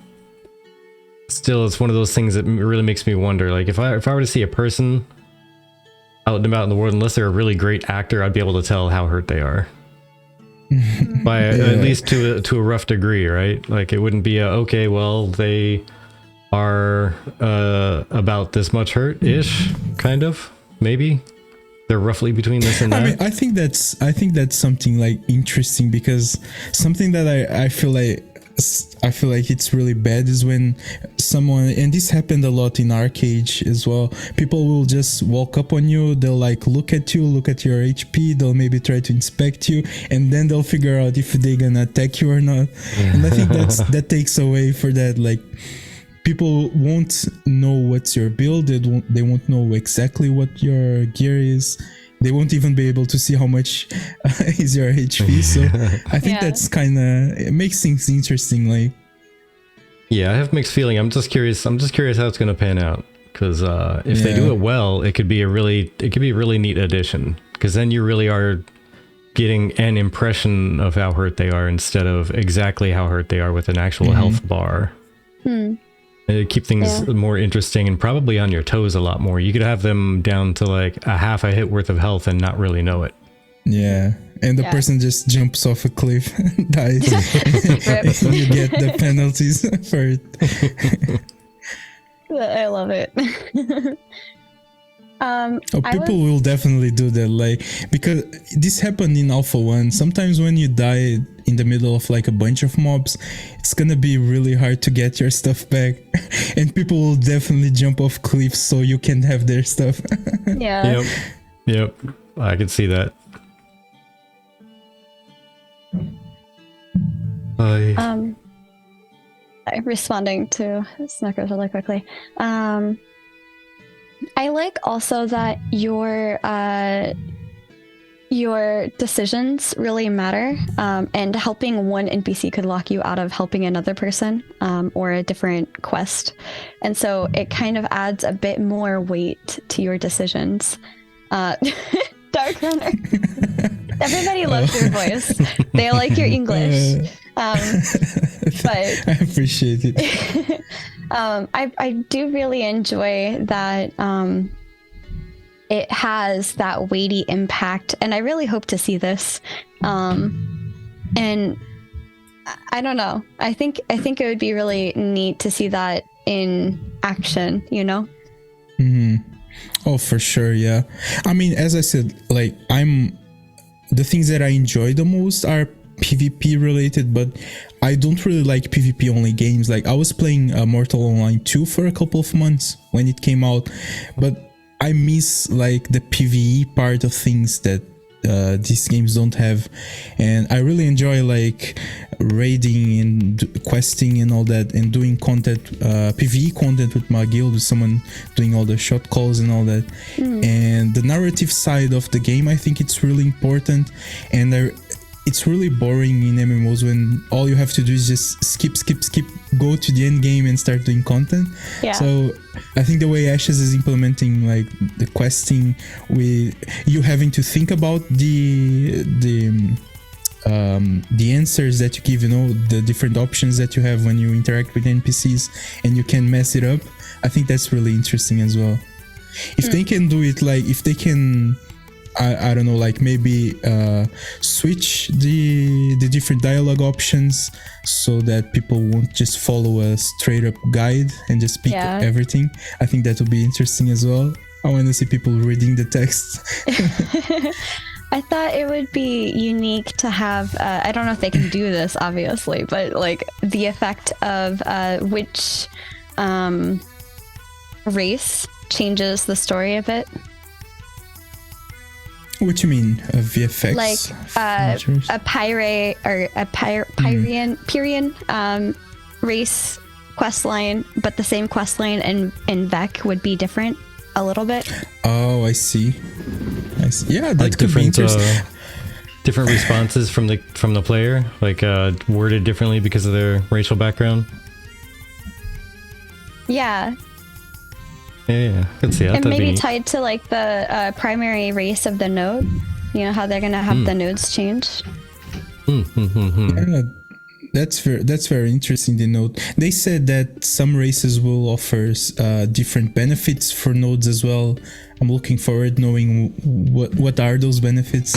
still, it's one of those things that really makes me wonder. Like, if I were to see a person out and about in the world, unless they're a really great actor, I'd be able to tell how hurt they are. By at least to a rough degree, right? Like, it wouldn't be okay, well, they are about this much hurt-ish, kind of, maybe. They're roughly between this and that. I mean, I think that's something like interesting, because something that I feel like it's really bad is when someone, and this happened a lot in Arcade as well, people will just walk up on you, they'll like look at your HP, they'll maybe try to inspect you, and then they'll figure out if they're gonna attack you or not. And I think that takes away for that, like, people won't know what's your build, they won't know exactly what your gear is. They won't even be able to see how much is your HP. So I think that's kind of, it makes things interesting. Like, yeah, I have mixed feeling. I'm just curious how it's going to pan out, because if they do it well, it could be a really neat addition, because then you really are getting an impression of how hurt they are instead of exactly how hurt they are with an actual health bar. It'd keep things more interesting and probably on your toes a lot more. You could have them down to like a half a hit worth of health and not really know it. Yeah, and the person just jumps off a cliff and dies. And you get the penalties for it. I love it. People will definitely do that, like, because this happened in Alpha 1. Sometimes when you die in the middle of like a bunch of mobs, it's gonna be really hard to get your stuff back, and people will definitely jump off cliffs so you can have their stuff. Yep, I can see that. Responding to Snuckers really quickly. I like also that your decisions really matter, and helping one NPC could lock you out of helping another person, or a different quest, and so it kind of adds a bit more weight to your decisions. Dark Runner. Everybody loves your voice. They like your English. But I appreciate it. I do really enjoy that it has that weighty impact, and I really hope to see this. And I don't know. I think it would be really neat to see that in action, you know? Oh, for sure, yeah. I mean, as I said, like, the things that I enjoy the most are PvP related, but I don't really like PvP only games. Like, I was playing Mortal Online 2 for a couple of months when it came out, but I miss like the PvE part of things that these games don't have, and I really enjoy like raiding and questing and all that, and doing content, PvE content with my guild, with someone doing all the shot calls and all that. And the narrative side of the game, I think it's really important. And it's really boring in MMOs when all you have to do is just skip, go to the end game and start doing content. Yeah. So I think the way Ashes is implementing like the questing, with you having to think about the answers that you give, the different options that you have when you interact with NPCs, and you can mess it up. I think that's really interesting as well. If they can do it, like if they can, I don't know, like maybe switch the different dialogue options so that people won't just follow a straight up guide and just pick everything. I think that would be interesting as well. I want to see people reading the text. I thought it would be unique to have, I don't know if they can do this obviously, but like the effect of which race changes the story a bit. What you mean, VFX? Like a pirate or a Pyrian race quest line, but the same quest line in Vec would be different a little bit. Oh, I see. Yeah, that like could be interesting. Different responses from the player, like worded differently because of their racial background. Yeah. Yeah, I can see that. And maybe tied to like the primary race of the node. You know how they're gonna have the nodes change. Yeah, that's very interesting to note. They said that some races will offer different benefits for nodes as well. I'm looking forward knowing what are those benefits.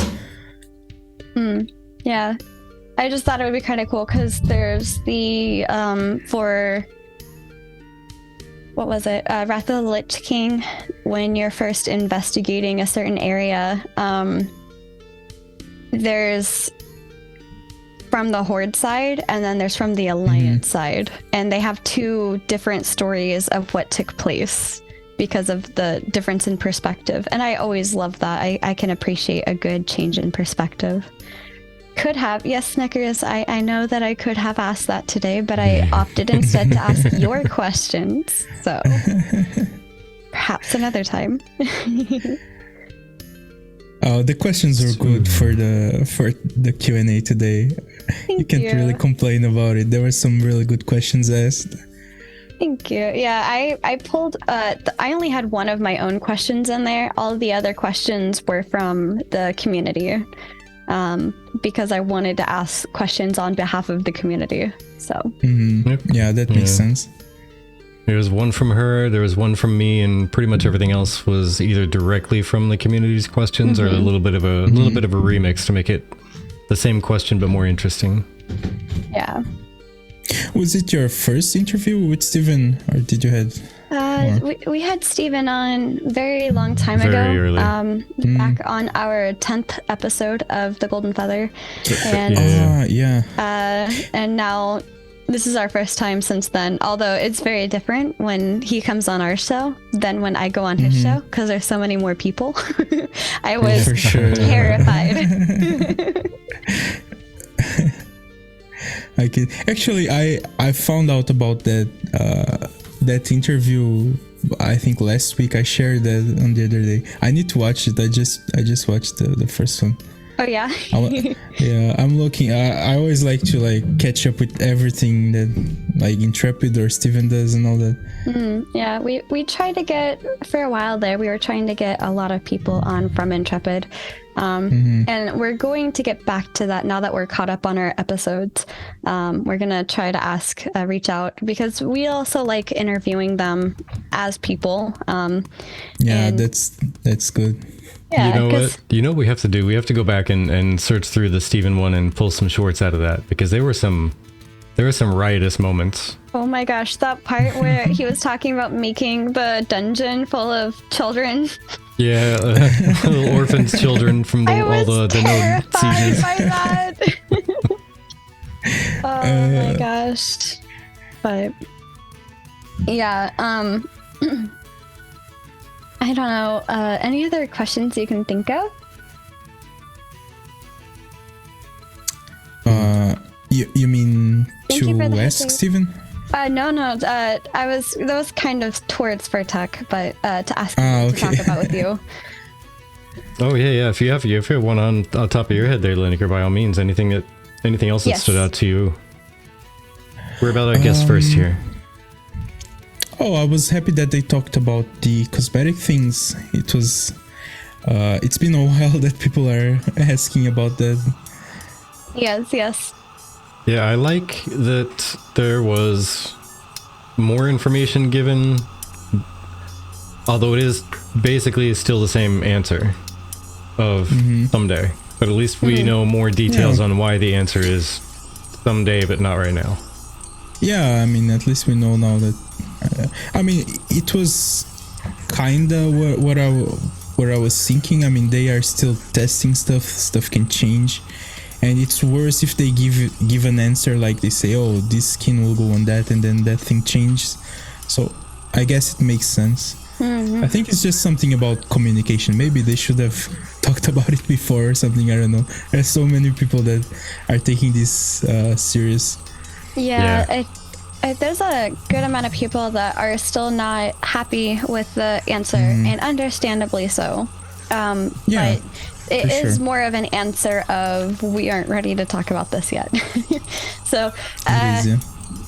Yeah, I just thought it would be kind of cool because there's the for. What was it? Wrath of the Lich King, when you're first investigating a certain area, there's from the Horde side and then there's from the Alliance side. And they have two different stories of what took place because of the difference in perspective. And I always love that. I can appreciate a good change in perspective. Yes, Snickers, I know that I could have asked that today, but I opted instead to ask your questions. So perhaps another time. The questions were good for the Q&A today. You can't really complain about it. There were some really good questions asked. Thank you. Yeah, I pulled, I only had one of my own questions in there. All of the other questions were from the community. Because I wanted to ask questions on behalf of the community. So yeah, that makes sense. There was one from her, there was one from me, and pretty much everything else was either directly from the community's questions or a little bit of a remix to make it the same question but more interesting. Yeah. Was it your first interview with Steven, or did you had? We had Steven on very long time ago. Very early. Back on our 10th episode of the Golden Feather, and and now this is our first time since then. Although it's very different when he comes on our show than when I go on his show because there's so many more people. I was terrified. I found out about that interview. I think last week I shared that on the other day. I need to watch it. I just watched the first one. Oh yeah. I'm looking. I always like to catch up with everything that Intrepid or Steven does and all that. Yeah, we tried to get, for a while there, we were trying to get a lot of people on from Intrepid. And we're going to get back to that now that we're caught up on our episodes. We're going to try to reach out because we also like interviewing them as people. That's good. Yeah, you know what? You know what we have to do? We have to go back and search through the Steven one and pull some shorts out of that because there were some riotous moments. Oh my gosh, that part where he was talking about making the dungeon full of children. Yeah, little orphans, children from all the node sieges. By that. Oh my gosh. But yeah, I don't know. Any other questions you can think of? You mean ask, Steven? No. That was kind of towards Vertec, but to ask you to talk about with you. Oh yeah. If you have one on top of your head there, Liniker, by all means. Anything else that stood out to you? We're about our guest first here. Oh, I was happy that they talked about the cosmetic things. It was, it's been a while that people are asking about that. Yes. Yeah, I like that there was more information given, although it is basically still the same answer of someday. But at least we know more details on why the answer is someday, but not right now. Yeah, I mean, at least we know now that. I mean, it was kinda what I was thinking. I mean, they are still testing stuff. Stuff can change, and it's worse if they give an answer like they say, "Oh, this skin will go on that," and then that thing changes. So I guess it makes sense. I think it's just something about communication. Maybe they should have talked about it before or something. I don't know. There's so many people that are taking this serious. Yeah. There's a good amount of people that are still not happy with the answer, and understandably so. But it is more of an answer of we aren't ready to talk about this yet. So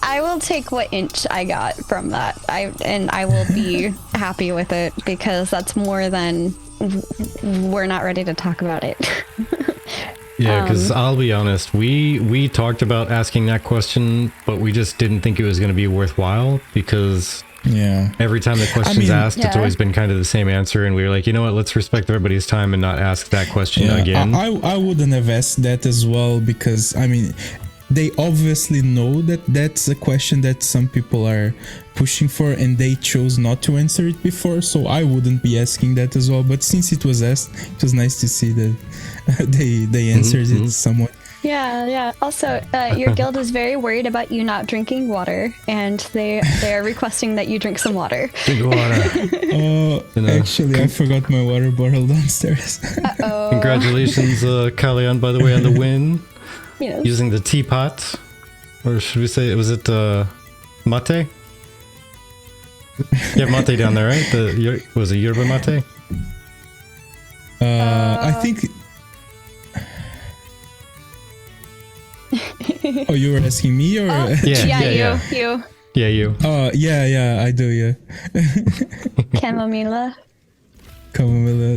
I will take what inch I got from that. I will be happy with it, because that's more than we're not ready to talk about it. Yeah, because I'll be honest, we talked about asking that question, but we just didn't think it was going to be worthwhile, because every time the question's asked, it's always been kind of the same answer, and we were like, you know what, let's respect everybody's time and not ask that question again. I wouldn't have asked that as well, because, I mean, they obviously know that that's a question that some people are pushing for, and they chose not to answer it before, so I wouldn't be asking that as well. But since it was asked, it was nice to see that they answered it somewhat. Yeah. Also, your guild is very worried about you not drinking water, and they are requesting that you drink some water. Drink water. Actually, I forgot my water bottle downstairs. Uh-oh. Congratulations, Kalian, by the way, on the win. Yes. Using the teapot, or should we say, was it mate? You have mate down there, right? Was it yerba mate? I think. Oh, you were asking me, or? You. Yeah, you. Oh, yeah, I do, yeah. Chamomilla.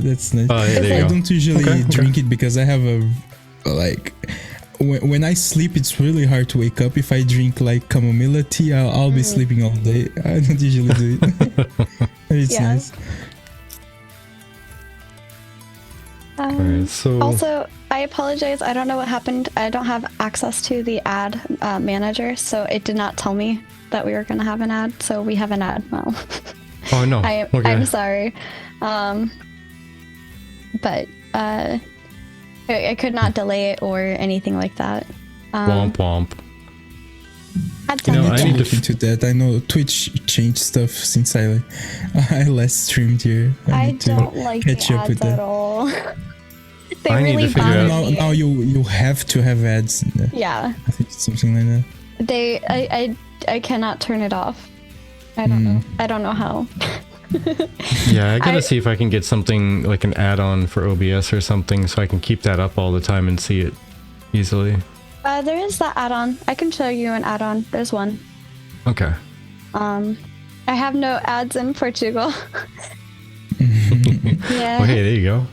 That's nice. Oh, yeah, there you I go. don't usually drink it because I have when I sleep, it's really hard to wake up. If I drink like chamomilla tea, I'll be sleeping all day. I don't usually do it. It's nice. Alright, so Also, I apologize. I don't know what happened. I don't have access to the ad manager, so it did not tell me that we were going to have an ad. So we have an ad now. Oh no. I'm sorry. But I could not delay it or anything like that. Womp womp. I need to look into that. I know Twitch changed stuff since I last streamed here. I don't like the ads at all. They really bother me. Now you have to have ads. Yeah. I think it's something like that. I cannot turn it off. I don't know. I don't know how. Yeah, I gotta see if I can get something like an add-on for OBS or something, so I can keep that up all the time and see it easily. There is that add-on. I can show you an add-on. There's one. Okay. I have no ads in Portugal. Yeah. Well, hey, there you go.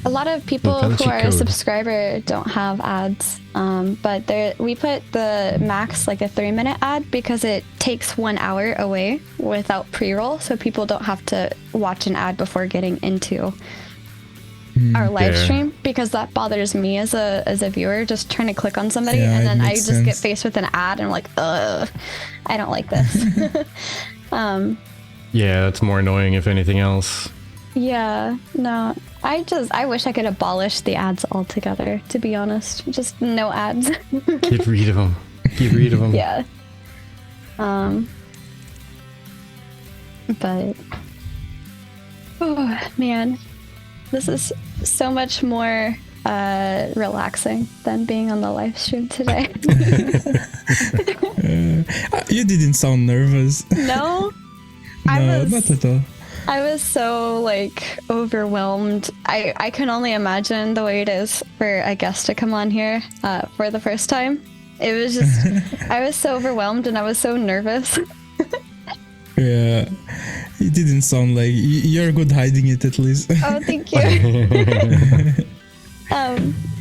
A lot of people who are a subscriber don't have ads, but we put the max like a 3-minute ad because it takes 1 hour away without pre-roll, so people don't have to watch an ad before getting into our live stream, because that bothers me as a viewer, just trying to click on somebody and then I just get faced with an ad and I'm like, ugh, I don't like this. Yeah, that's more annoying if anything else. Yeah, no, I wish I could abolish the ads altogether, to be honest. Just no ads. Get rid of them. Get rid of them. Yeah. But, oh man, this is so much more relaxing than being on the live stream today. You didn't sound nervous. No? No, not at all. I was so like overwhelmed. I can only imagine the way it is for a guest to come on here for the first time. It was just, I was so overwhelmed and I was so nervous. Yeah, it didn't sound like you're good hiding it at least. Oh, thank you.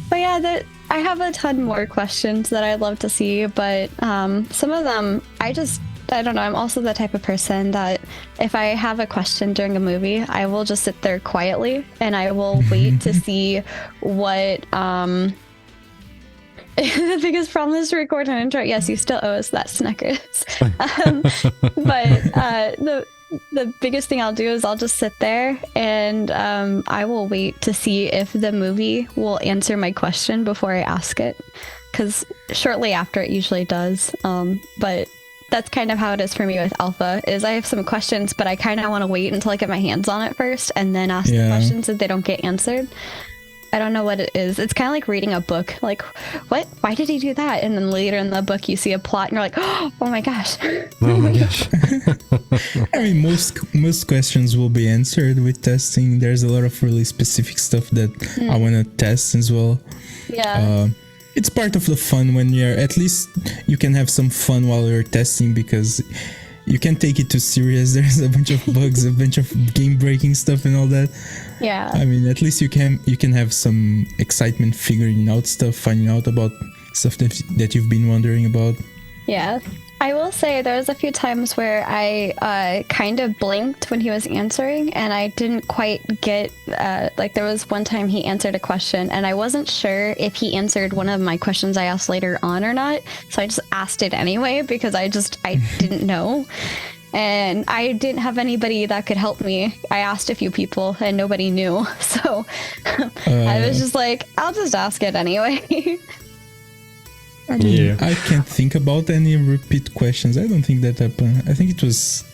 But yeah, I have a ton more questions that I'd love to see, but some of them I don't know. I'm also the type of person that if I have a question during a movie, I will just sit there quietly and I will wait to see what. The biggest problem is to record an intro. Yes, you still owe us that, Snickers. But the biggest thing I'll do is I'll just sit there and I will wait to see if the movie will answer my question before I ask it. Because shortly after it usually does. But that's kind of how it is for me with Alpha, is I have some questions, but I kind of want to wait until I get my hands on it first and then ask the questions if they don't get answered. I don't know what it is. It's kind of like reading a book. Like, what? Why did he do that? And then later in the book, you see a plot and you're like, oh my gosh. Oh my gosh. I mean, most questions will be answered with testing. There's a lot of really specific stuff that I want to test as well. Yeah. It's part of the fun when at least you can have some fun while you're testing, because you can't take it too serious. There's a bunch of bugs, a bunch of game-breaking stuff and all that. Yeah. I mean, at least you can have some excitement figuring out stuff, finding out about stuff that you've been wondering about. Yeah. I will say there was a few times where I kind of blinked when he was answering and I didn't quite get, like there was one time he answered a question and I wasn't sure if he answered one of my questions I asked later on or not. So I just asked it anyway because I didn't know. And I didn't have anybody that could help me. I asked a few people and nobody knew. So I was just like, I'll just ask it anyway. I mean, I can't think about any repeat questions. I don't think that happened. I think it was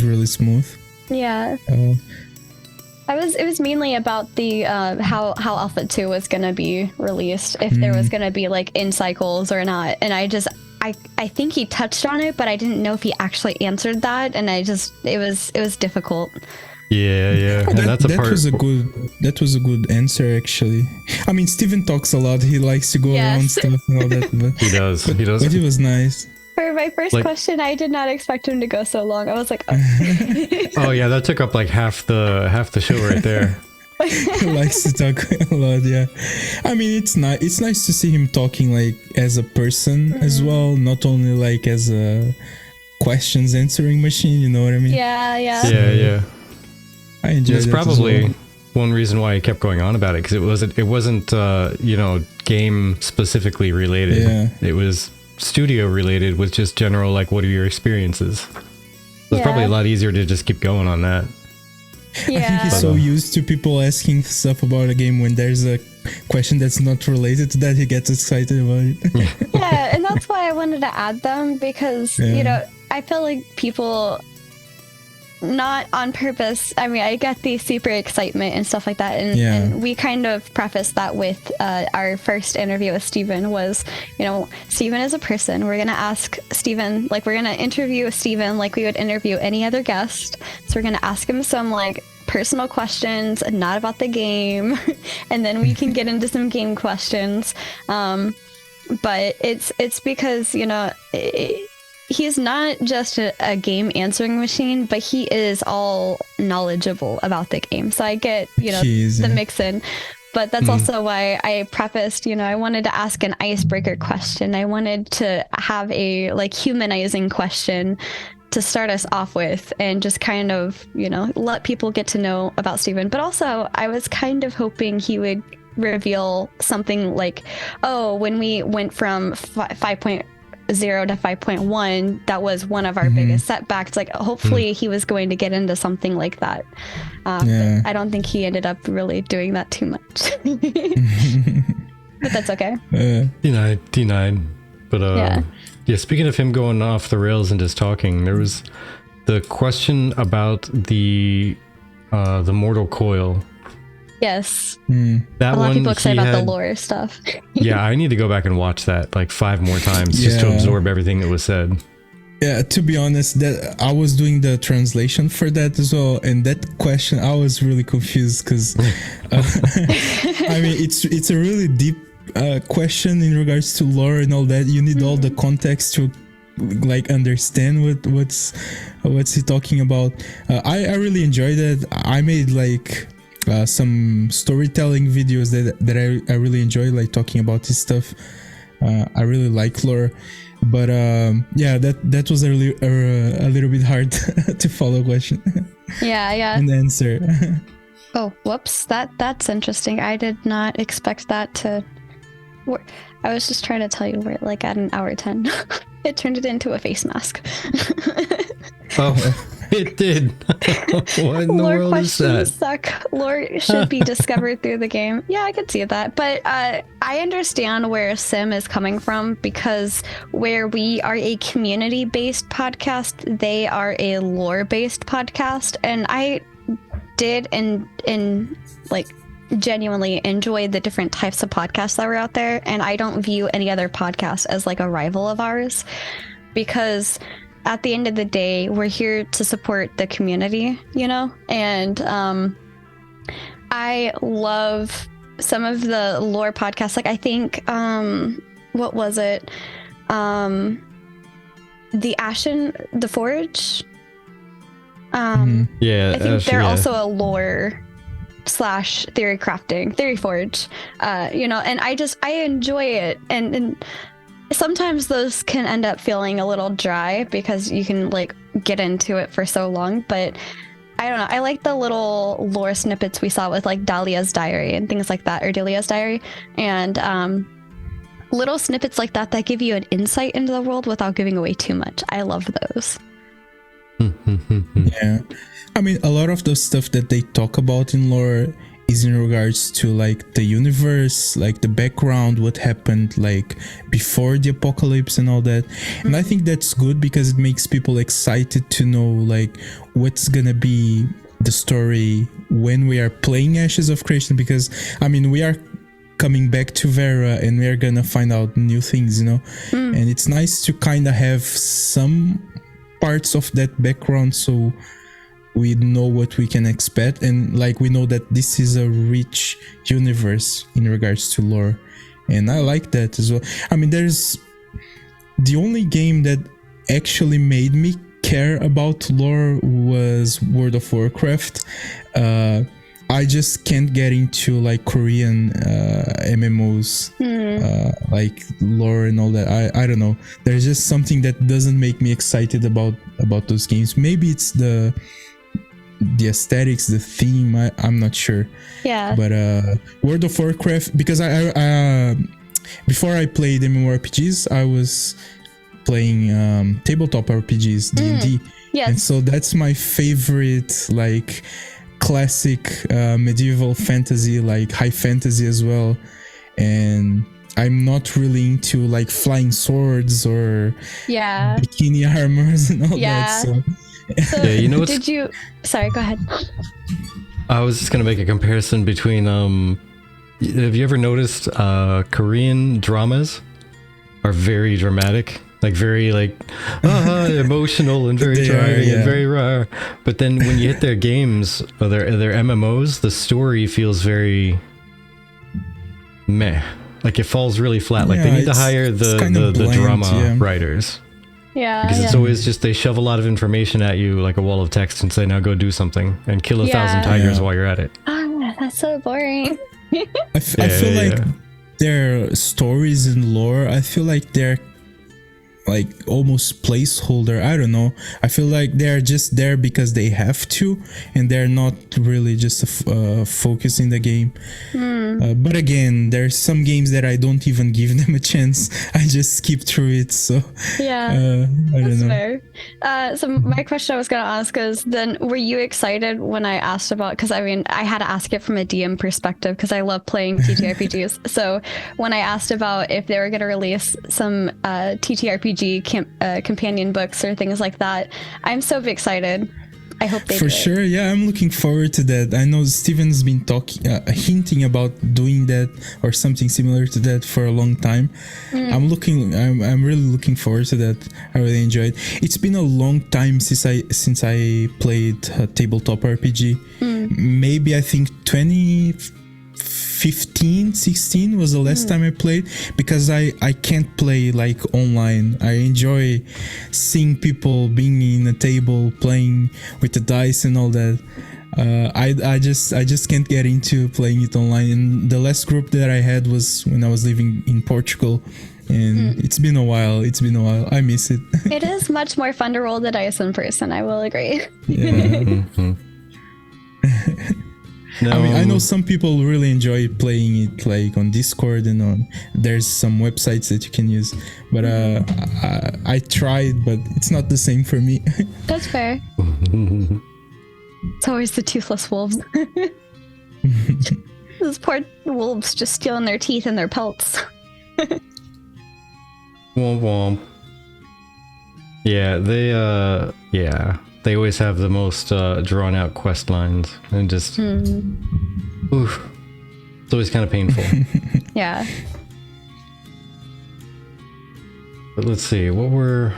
really smooth. Yeah. It was mainly about the how Alpha 2 was gonna be released, if there was gonna be like in cycles or not. And I think he touched on it, but I didn't know if he actually answered that, and it was difficult. Yeah. And that was a good answer, actually. I mean, Steven talks a lot. He likes to go around stuff and all that. But, he does. But it was nice. For my first question, I did not expect him to go so long. I was like, oh. Oh yeah, that took up like half the show right there. He likes to talk a lot, yeah. I mean, it's nice to see him talking like as a person as well, not only like as a questions answering machine, you know what I mean? Yeah. I enjoyed it. It's probably one reason why I kept going on about it, because it wasn't game specifically related. Yeah. It was studio related with just general, like, what are your experiences? It's probably a lot easier to just keep going on that. Yeah. I think he's so used to people asking stuff about a game, when there's a question that's not related to that, he gets excited about it. Yeah, and that's why I wanted to add them, because I feel like people, not on purpose, I mean, I get the super excitement and stuff like that, and we kind of prefaced that with our first interview with Steven was, Steven is a person. We're gonna ask Steven, like, we're gonna interview Steven like we would interview any other guest. So we're gonna ask him some like personal questions, not about the game, and then we can get into some game questions. But it's because he's not just a game answering machine, but he is all knowledgeable about the game. So I get, the mix in. But that's also why I prefaced, I wanted to ask an icebreaker question. I wanted to have a like humanizing question to start us off with, and just kind of, let people get to know about Steven. But also I was kind of hoping he would reveal something like, oh, when we went from 5.0 to 5.1, that was one of our biggest setbacks. Like, hopefully he was going to get into something like that. But I don't think he ended up really doing that too much. But that's okay. Denied. But speaking of him going off the rails and just talking, there was the question about the mortal coil. Yes. That A lot of people one, excited he about the had- lore stuff. Yeah, I need to go back and watch that like 5 more times just to Yeah. absorb everything that was said. Yeah, to be honest, that I was doing the translation for that as well, and that question I was really confused because, I mean, it's a really deep question in regards to lore and all that. You need all the context to like understand what's he talking about. I really enjoyed it. I made like some storytelling videos that I really enjoy, like talking about this stuff. I really like lore. But yeah, that was a little bit hard to follow question Yeah. and answer. Oh, whoops. That's interesting. I did not expect that to work. I was just trying to tell you we're like at an hour 10. It turned it into a face mask. Oh, it did. What in the Lore world is that? questions suck. Lore should be discovered through the game. Yeah, I could see that. But I understand where Sim is coming from, because where we are a community-based podcast, they are a lore-based podcast. And I did and like genuinely enjoy the different types of podcasts that were out there. And I don't view any other podcast as like a rival of ours, because at the end of the day, we're here to support the community, you know? And I love some of the lore podcasts. Like, I think, what was it? The Forge? Yeah, I think they're yeah. also a lore / theory forge, you know, and I enjoy it. And sometimes those can end up feeling a little dry because you can like get into it for so long, but I don't know. I like the little lore snippets we saw with like Dahlia's diary and things like that, or Delia's diary, and little snippets like that give you an insight into the world without giving away too much. I love those. Yeah, I mean, a lot of the stuff that they talk about in lore is in regards to like the universe, like the background, what happened like before the apocalypse and all that. And I think that's good because it makes people excited to know like what's gonna be the story when we are playing Ashes of Creation, because I mean, we are coming back to Vera and we're gonna find out new things, you know. And it's nice to kind of have some parts of that background so we know what we can expect, and like we know that this is a rich universe in regards to lore, and I like that as well. I mean, there's the only game that actually made me care about lore was World of Warcraft. I just can't get into like Korean MMOs, like lore and all that. I don't know. There's just something that doesn't make me excited about those games. Maybe it's the aesthetics, the theme. I'm not sure. Yeah. But World of Warcraft, because I before I played MMORPGs, I was playing tabletop RPGs, D&D. Yes. And so that's my favorite, like classic medieval fantasy, like high fantasy as well. And I'm not really into like flying swords or bikini armors and all that. So So, Yeah, you know what's- did you? Sorry, go ahead. I was just gonna make a comparison between have you ever noticed Korean dramas are very dramatic, like very like emotional and very They dry are, yeah. and very raw. But then when you hit their games or their MMOs, the story feels very meh. Like it falls really flat. Like they Yeah, need to it's- hire it's the kind of bland, drama yeah. writers. Yeah. Because it's always just they shove a lot of information at you like a wall of text and say, now go do something and kill 1,000 tigers Yeah. while you're at it. Oh, that's so boring. I feel like their stories and lore, I feel like they're like almost placeholder. I don't know. I feel like they're just there because they have to, and they're not really just a focus in the game. But again, there's some games that I don't even give them a chance. I just skip through it. So Yeah. I don't know. Fair. So my question I was going to ask is then, were you excited when I asked about, because I mean, I had to ask it from a DM perspective because I love playing TTRPGs. So when I asked about if they were going to release some TTRPG companion books or things like that, I'm so excited I hope they For do sure, yeah, I'm looking forward to that. I know Steven's been hinting about doing that or something similar to that for a long time. I'm really looking forward to that. I really enjoyed. It's been a long time since I played a tabletop RPG. Maybe I think 2015, 16 was the last time I played, because I can't play like online. I enjoy seeing people being in a table playing with the dice and all that. I just can't get into playing it online. And the last group that I had was when I was living in Portugal, and it's been a while. I miss it. It is much more fun to roll the dice in person, I will agree. Yeah. No. I mean, I know some people really enjoy playing it like on Discord and there's some websites that you can use, but I tried, but it's not the same for me. That's fair. It's always the toothless wolves. Those poor wolves just stealing their teeth and their pelts. Womp womp. Yeah, they always have the most drawn out quest lines, and just oof, it's always kind of painful. Yeah. But let's see, what were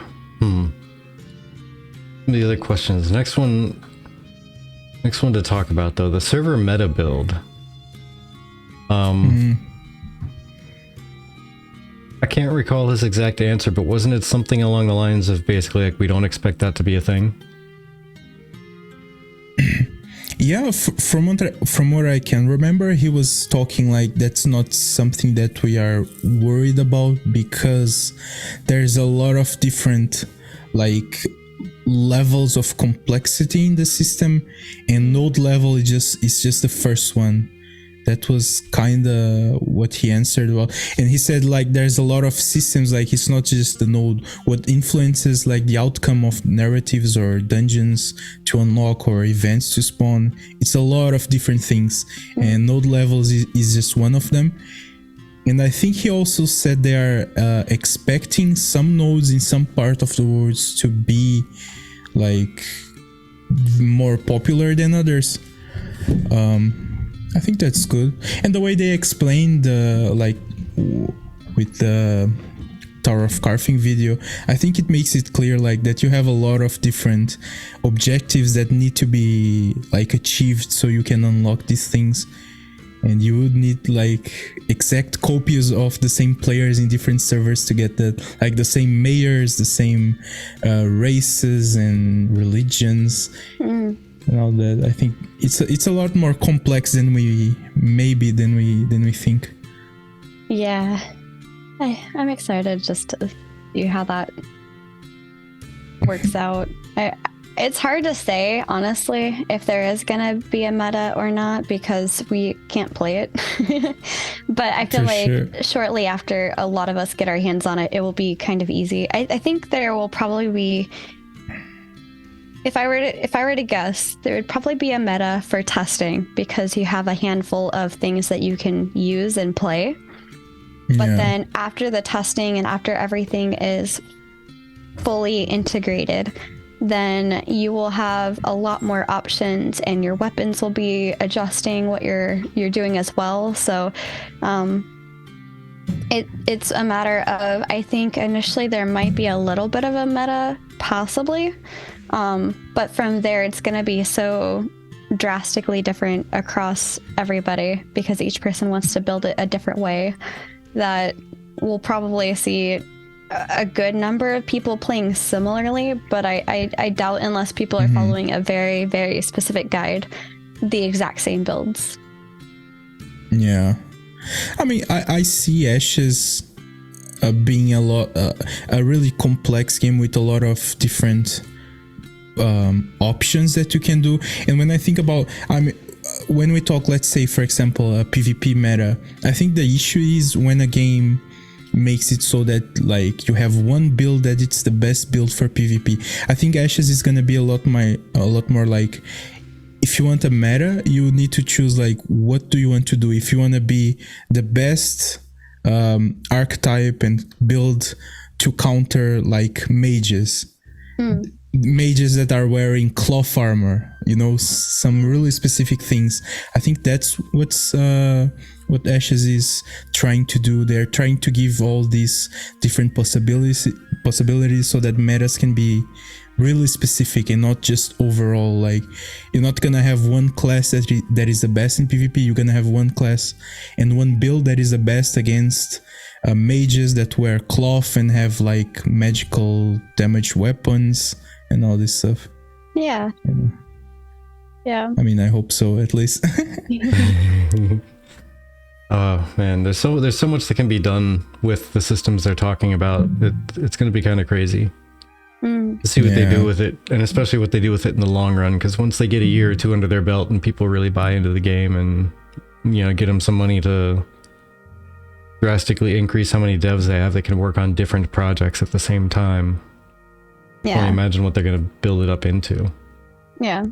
the other questions? Next one to talk about, though, the server meta build. I can't recall his exact answer, but wasn't it something along the lines of basically like we don't expect that to be a thing? Yeah, from what I can remember, he was talking like that's not something that we are worried about, because there's a lot of different like levels of complexity in the system, and node level is just the first one. That was kind of what he answered about. And he said like there's a lot of systems, like it's not just the node. What influences like the outcome of narratives or dungeons to unlock or events to spawn, it's a lot of different things. And node levels is just one of them. And I think he also said they are expecting some nodes in some part of the world to be like more popular than others. I think that's good. And the way they explained like with the Tower of Carving video, I think it makes it clear like that you have a lot of different objectives that need to be like achieved so you can unlock these things. And you would need like exact copies of the same players in different servers to get that, like the same mayors, the same races and religions. And all that. I think it's a lot more complex than we think. Yeah, I'm excited just to see how that works out. It's hard to say, honestly, if there is gonna be a meta or not, because we can't play it. But I feel shortly after a lot of us get our hands on it, it will be kind of easy. I think there will probably be. If I were to guess, there would probably be a meta for testing, because you have a handful of things that you can use and play. But then after the testing and after everything is fully integrated, then you will have a lot more options, and your weapons will be adjusting what you're doing as well. So it's a matter of, I think initially there might be a little bit of a meta, possibly. But from there, it's going to be so drastically different across everybody, because each person wants to build it a different way, that we'll probably see a good number of people playing similarly. But I doubt, unless people are following a very, very specific guide, the exact same builds. Yeah. I mean, I see Ashes being a really complex game with a lot of different options that you can do. And when I think about, when we talk, let's say for example, a PvP meta, I think the issue is when a game makes it so that like you have one build that it's the best build for PvP. I think Ashes is gonna be a lot more like, if you want a meta, you need to choose like what do you want to do. If you want to be the best archetype and build to counter like mages, mages that are wearing cloth armor, some really specific things. I think that's what Ashes is trying to do. They're trying to give all these different possibilities so that metas can be really specific and not just overall. Like, you're not gonna have one class that is the best in PvP. You're gonna have one class and one build that is the best against mages that wear cloth and have like magical damage weapons and all this stuff. Yeah. Yeah. I mean, I hope so, at least. Oh man, there's so much that can be done with the systems they're talking about. It's going to be kind of crazy to see what they do with it, and especially what they do with it in the long run. Because once they get a year or two under their belt and people really buy into the game, and get them some money to drastically increase how many devs they have that can work on different projects at the same time. I can only imagine what they're going to build it up into. Yeah.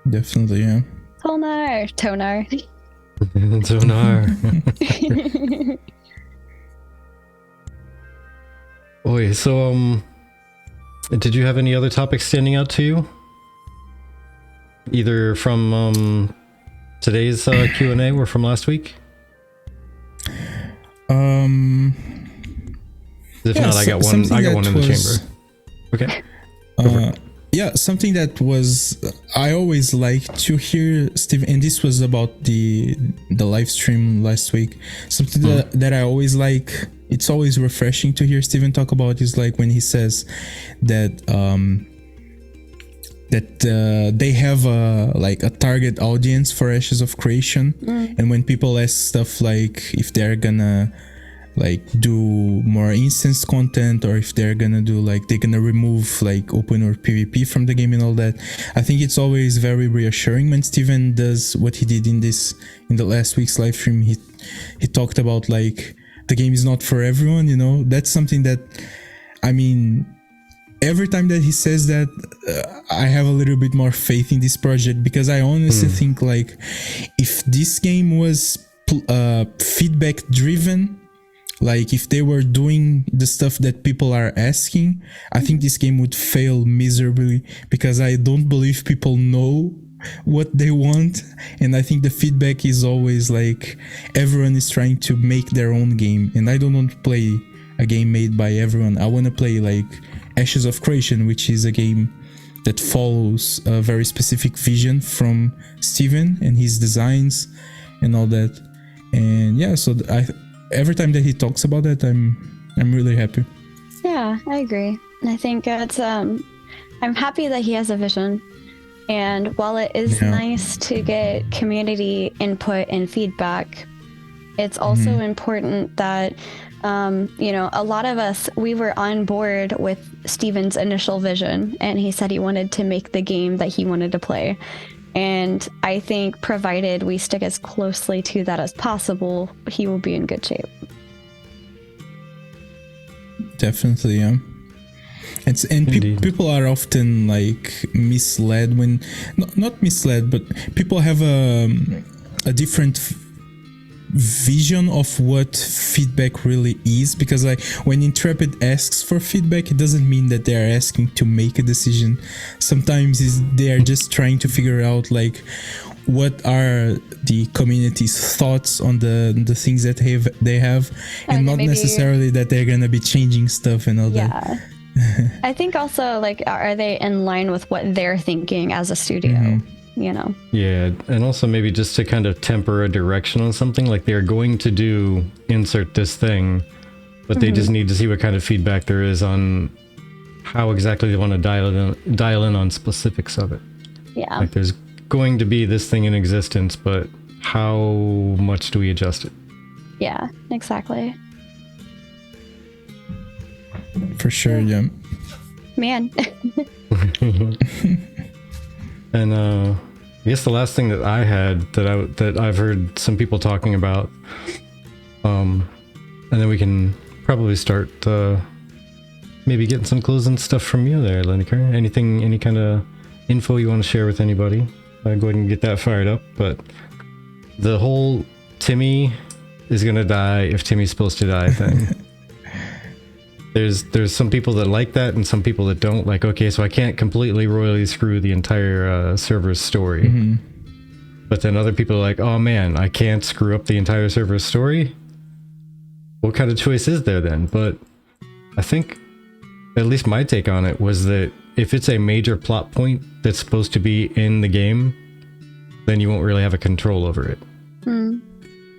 Definitely, yeah. Tonar. Tonar. Oi, so did you have any other topics standing out to you? Either from today's Q&A or from last week? If not, I got one in the chamber. Okay. Yeah, something that was I always like to hear, Steven, and this was about the live stream last week. Something that I always like. It's always refreshing to hear Steven talk about is like when he says that they have a target audience for Ashes of Creation, and when people ask stuff like if they're gonna do more instance content, or if they're gonna do they're gonna remove open or PvP from the game and all that, I think it's always very reassuring when Steven does what he did in the last week's live stream. He talked about the game is not for everyone, That's something that, I mean, every time that he says that, I have a little bit more faith in this project, because I honestly think if this game was feedback driven, if they were doing the stuff that people are asking, I think this game would fail miserably, because I don't believe people know what they want. And I think the feedback is always everyone is trying to make their own game, and I don't want to play a game made by everyone. I want to play Ashes of Creation, which is a game that follows a very specific vision from Steven and his designs and all that. And yeah, so every time that he talks about that, I'm really happy. Yeah, I agree. I think it's I'm happy that he has a vision, and while it is nice to get community input and feedback, it's also important that a lot of us, we were on board with Steven's initial vision, and he said he wanted to make the game that he wanted to play. And I think provided we stick as closely to that as possible, he will be in good shape. Definitely, yeah. People are often misled when, not misled, but people have a different vision of what feedback really is, because when Intrepid asks for feedback, it doesn't mean that they're asking to make a decision. Sometimes they are just trying to figure out what are the community's thoughts on the things that they have, and not necessarily that they're gonna be changing stuff and all that. I think also are they in line with what they're thinking as a studio? Yeah, and also maybe just to kind of temper a direction on something, they're going to do insert this thing, but they just need to see what kind of feedback there is on how exactly they want to dial in on specifics of it. Yeah, there's going to be this thing in existence, but how much do we adjust it? Yeah, exactly. For sure, yeah. Man. And I guess the last thing that I had that I've heard some people talking about, and then we can probably start maybe getting some closing stuff from you there, Liniker. Any kind of info you want to share with anybody? Go ahead and get that fired up. But the whole Timmy is gonna die if Timmy's supposed to die thing. there's some people that like that and some people that don't. Like, okay, so I can't completely royally screw the entire server's story. Mm-hmm. But then other people are like, oh man, I can't screw up the entire server's story. What kind of choice is there then? But I think, at least my take on it was that if it's a major plot point that's supposed to be in the game, then you won't really have a control over it. Mm.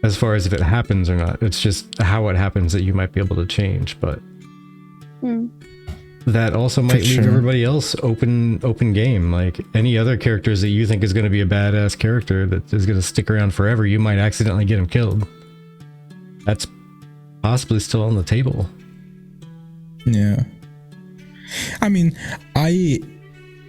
As far as if it happens or not. It's just how it happens that you might be able to change, but that also might leave everybody else open game. Like any other characters that you think is going to be a badass character that is going to stick around forever, you might accidentally get him killed. That's possibly still on the table. Yeah. I mean, I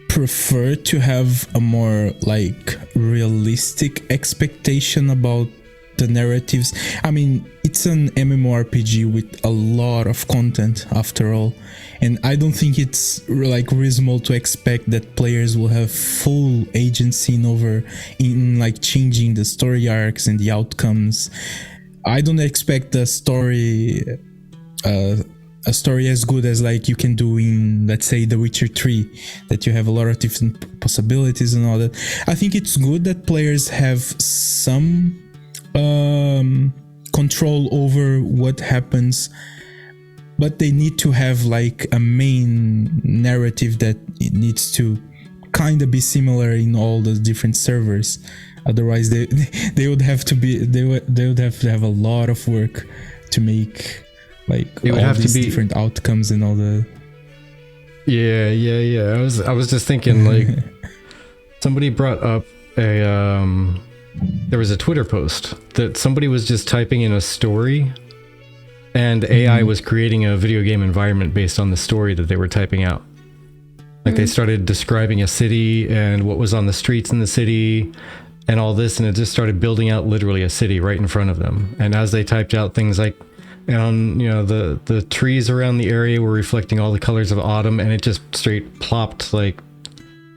prefer to have a more like realistic expectation about the narratives. I mean, it's an MMORPG with a lot of content after all, and I don't think it's like reasonable to expect that players will have full agency in like changing the story arcs and the outcomes. I don't expect the story a story as good as like you can do in, let's say, The Witcher 3, that you have a lot of different possibilities and all that. I think it's good that players have some control over what happens, but they need to have like a main narrative that it needs to kind of be similar in all the different servers. Otherwise they would have to have a lot of work to make like it would all have these to be different outcomes and all the yeah. I was just thinking like somebody brought up there was a Twitter post that somebody was just typing in a story and AI was creating a video game environment based on the story that they were typing out. Like they started describing a city and what was on the streets in the city and all this, and it just started building out literally a city right in front of them. And as they typed out things like, and the trees around the area were reflecting all the colors of autumn, and it just straight plopped like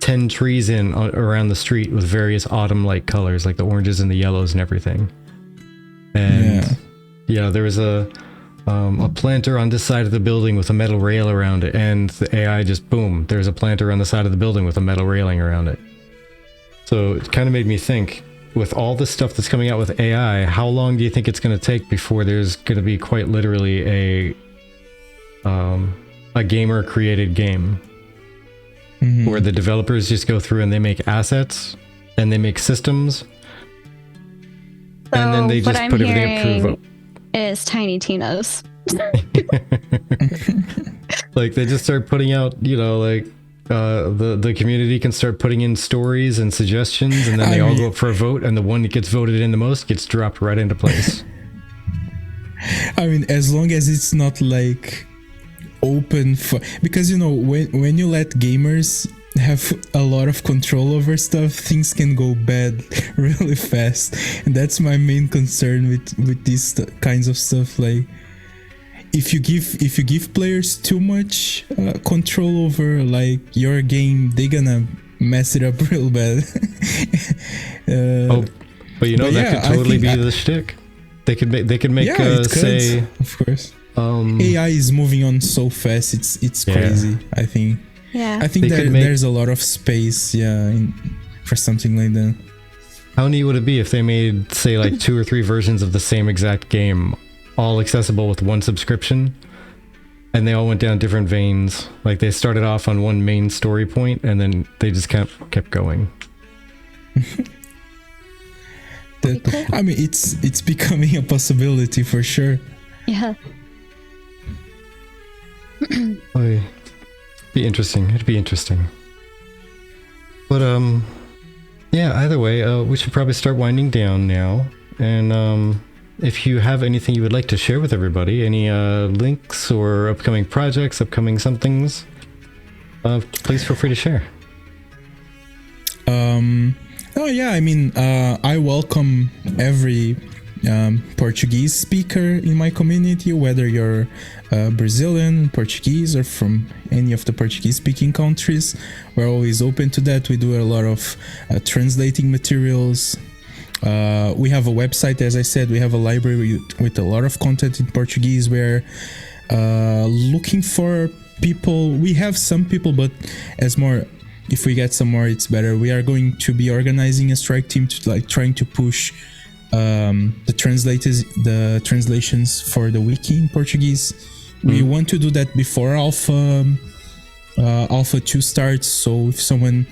10 trees in around the street with various autumn-like colors, like the oranges and the yellows and everything. And there was a planter on this side of the building with a metal rail around it, and the AI just boom, there's a planter on the side of the building with a metal railing around it. So it kind of made me think, with all the stuff that's coming out with AI, how long do you think it's going to take before there's going to be quite literally a gamer created game where the developers just go through and they make assets and they make systems and then they just put everything up for vote? Is Tiny Tina's. Like they just start putting out, the community can start putting in stories and suggestions, and then they all go up for a vote, and the one that gets voted in the most gets dropped right into place. I mean, as long as it's not like open for, because when you let gamers have a lot of control over stuff, things can go bad really fast, and that's my main concern with these kinds of stuff. Like if you give players too much control over like your game, they're gonna mess it up real bad. But that could totally be the shtick. They could make say, of course. AI is moving on so fast, it's crazy. I think. Yeah. I think there's a lot of space, for something like that. How neat would it be if they made, say, like 2 or 3 versions of the same exact game, all accessible with one subscription, and they all went down different veins? Like they started off on one main story point, and then they just kept going. I mean, it's becoming a possibility for sure. Yeah. It'd be interesting. But either way, we should probably start winding down now. And if you have anything you would like to share with everybody, any links or upcoming projects, upcoming somethings, please feel free to share. I mean, I welcome every Portuguese speaker in my community, whether you're Brazilian, Portuguese, or from any of the Portuguese speaking countries. We're always open to that. We do a lot of translating materials. We have a website, as I said. We have a library with a lot of content in Portuguese where looking for people. We have some people, but as more, if we get some more, it's better. We are going to be organizing a strike team to like trying to push the translations for the wiki in Portuguese. We want to do that before Alpha 2 starts. So if someone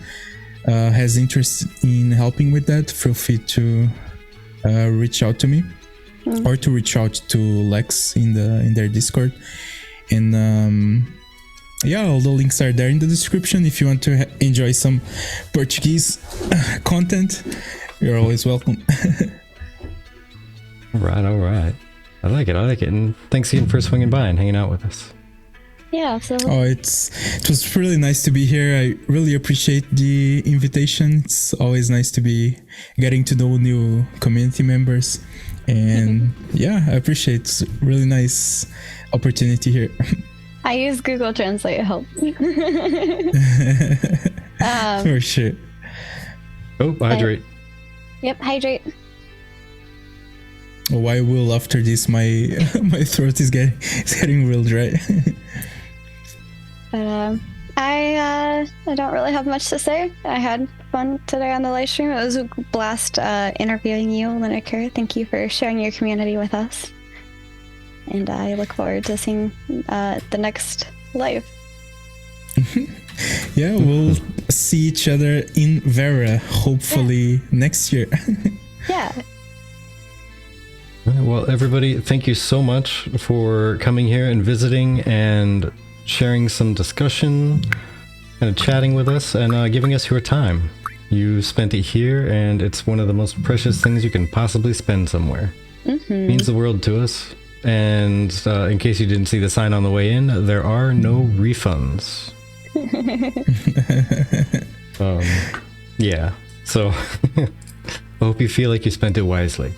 has interest in helping with that, feel free to reach out to me or to reach out to Lex in their Discord. And all the links are there in the description. If you want to enjoy some Portuguese content, you're always welcome. All right. I like it. And thanks again for swinging by and hanging out with us. Yeah, absolutely. Oh, it was really nice to be here. I really appreciate the invitation. It's always nice to be getting to know new community members. And I appreciate it. It's a really nice opportunity here. I use Google Translate, it helps. For sure. Oh, hydrate. Yep, hydrate. Oh, I will after this. My throat is getting real dry. But I don't really have much to say. I had fun today on the live stream. It was a blast interviewing you, Liniker. Thank you for sharing your community with us. And I look forward to seeing the next live. Yeah, we'll see each other in Vera, hopefully next year. Yeah. Well, everybody, thank you so much for coming here and visiting and sharing some discussion and chatting with us and giving us your time. You spent it here, and it's one of the most precious things you can possibly spend somewhere. It means the world to us. And in case you didn't see the sign on the way in, there are no refunds. So I hope you feel like you spent it wisely.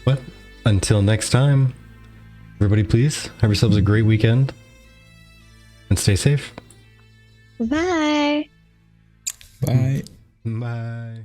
But until next time, everybody, please have yourselves a great weekend and stay safe. Bye. Bye. Bye.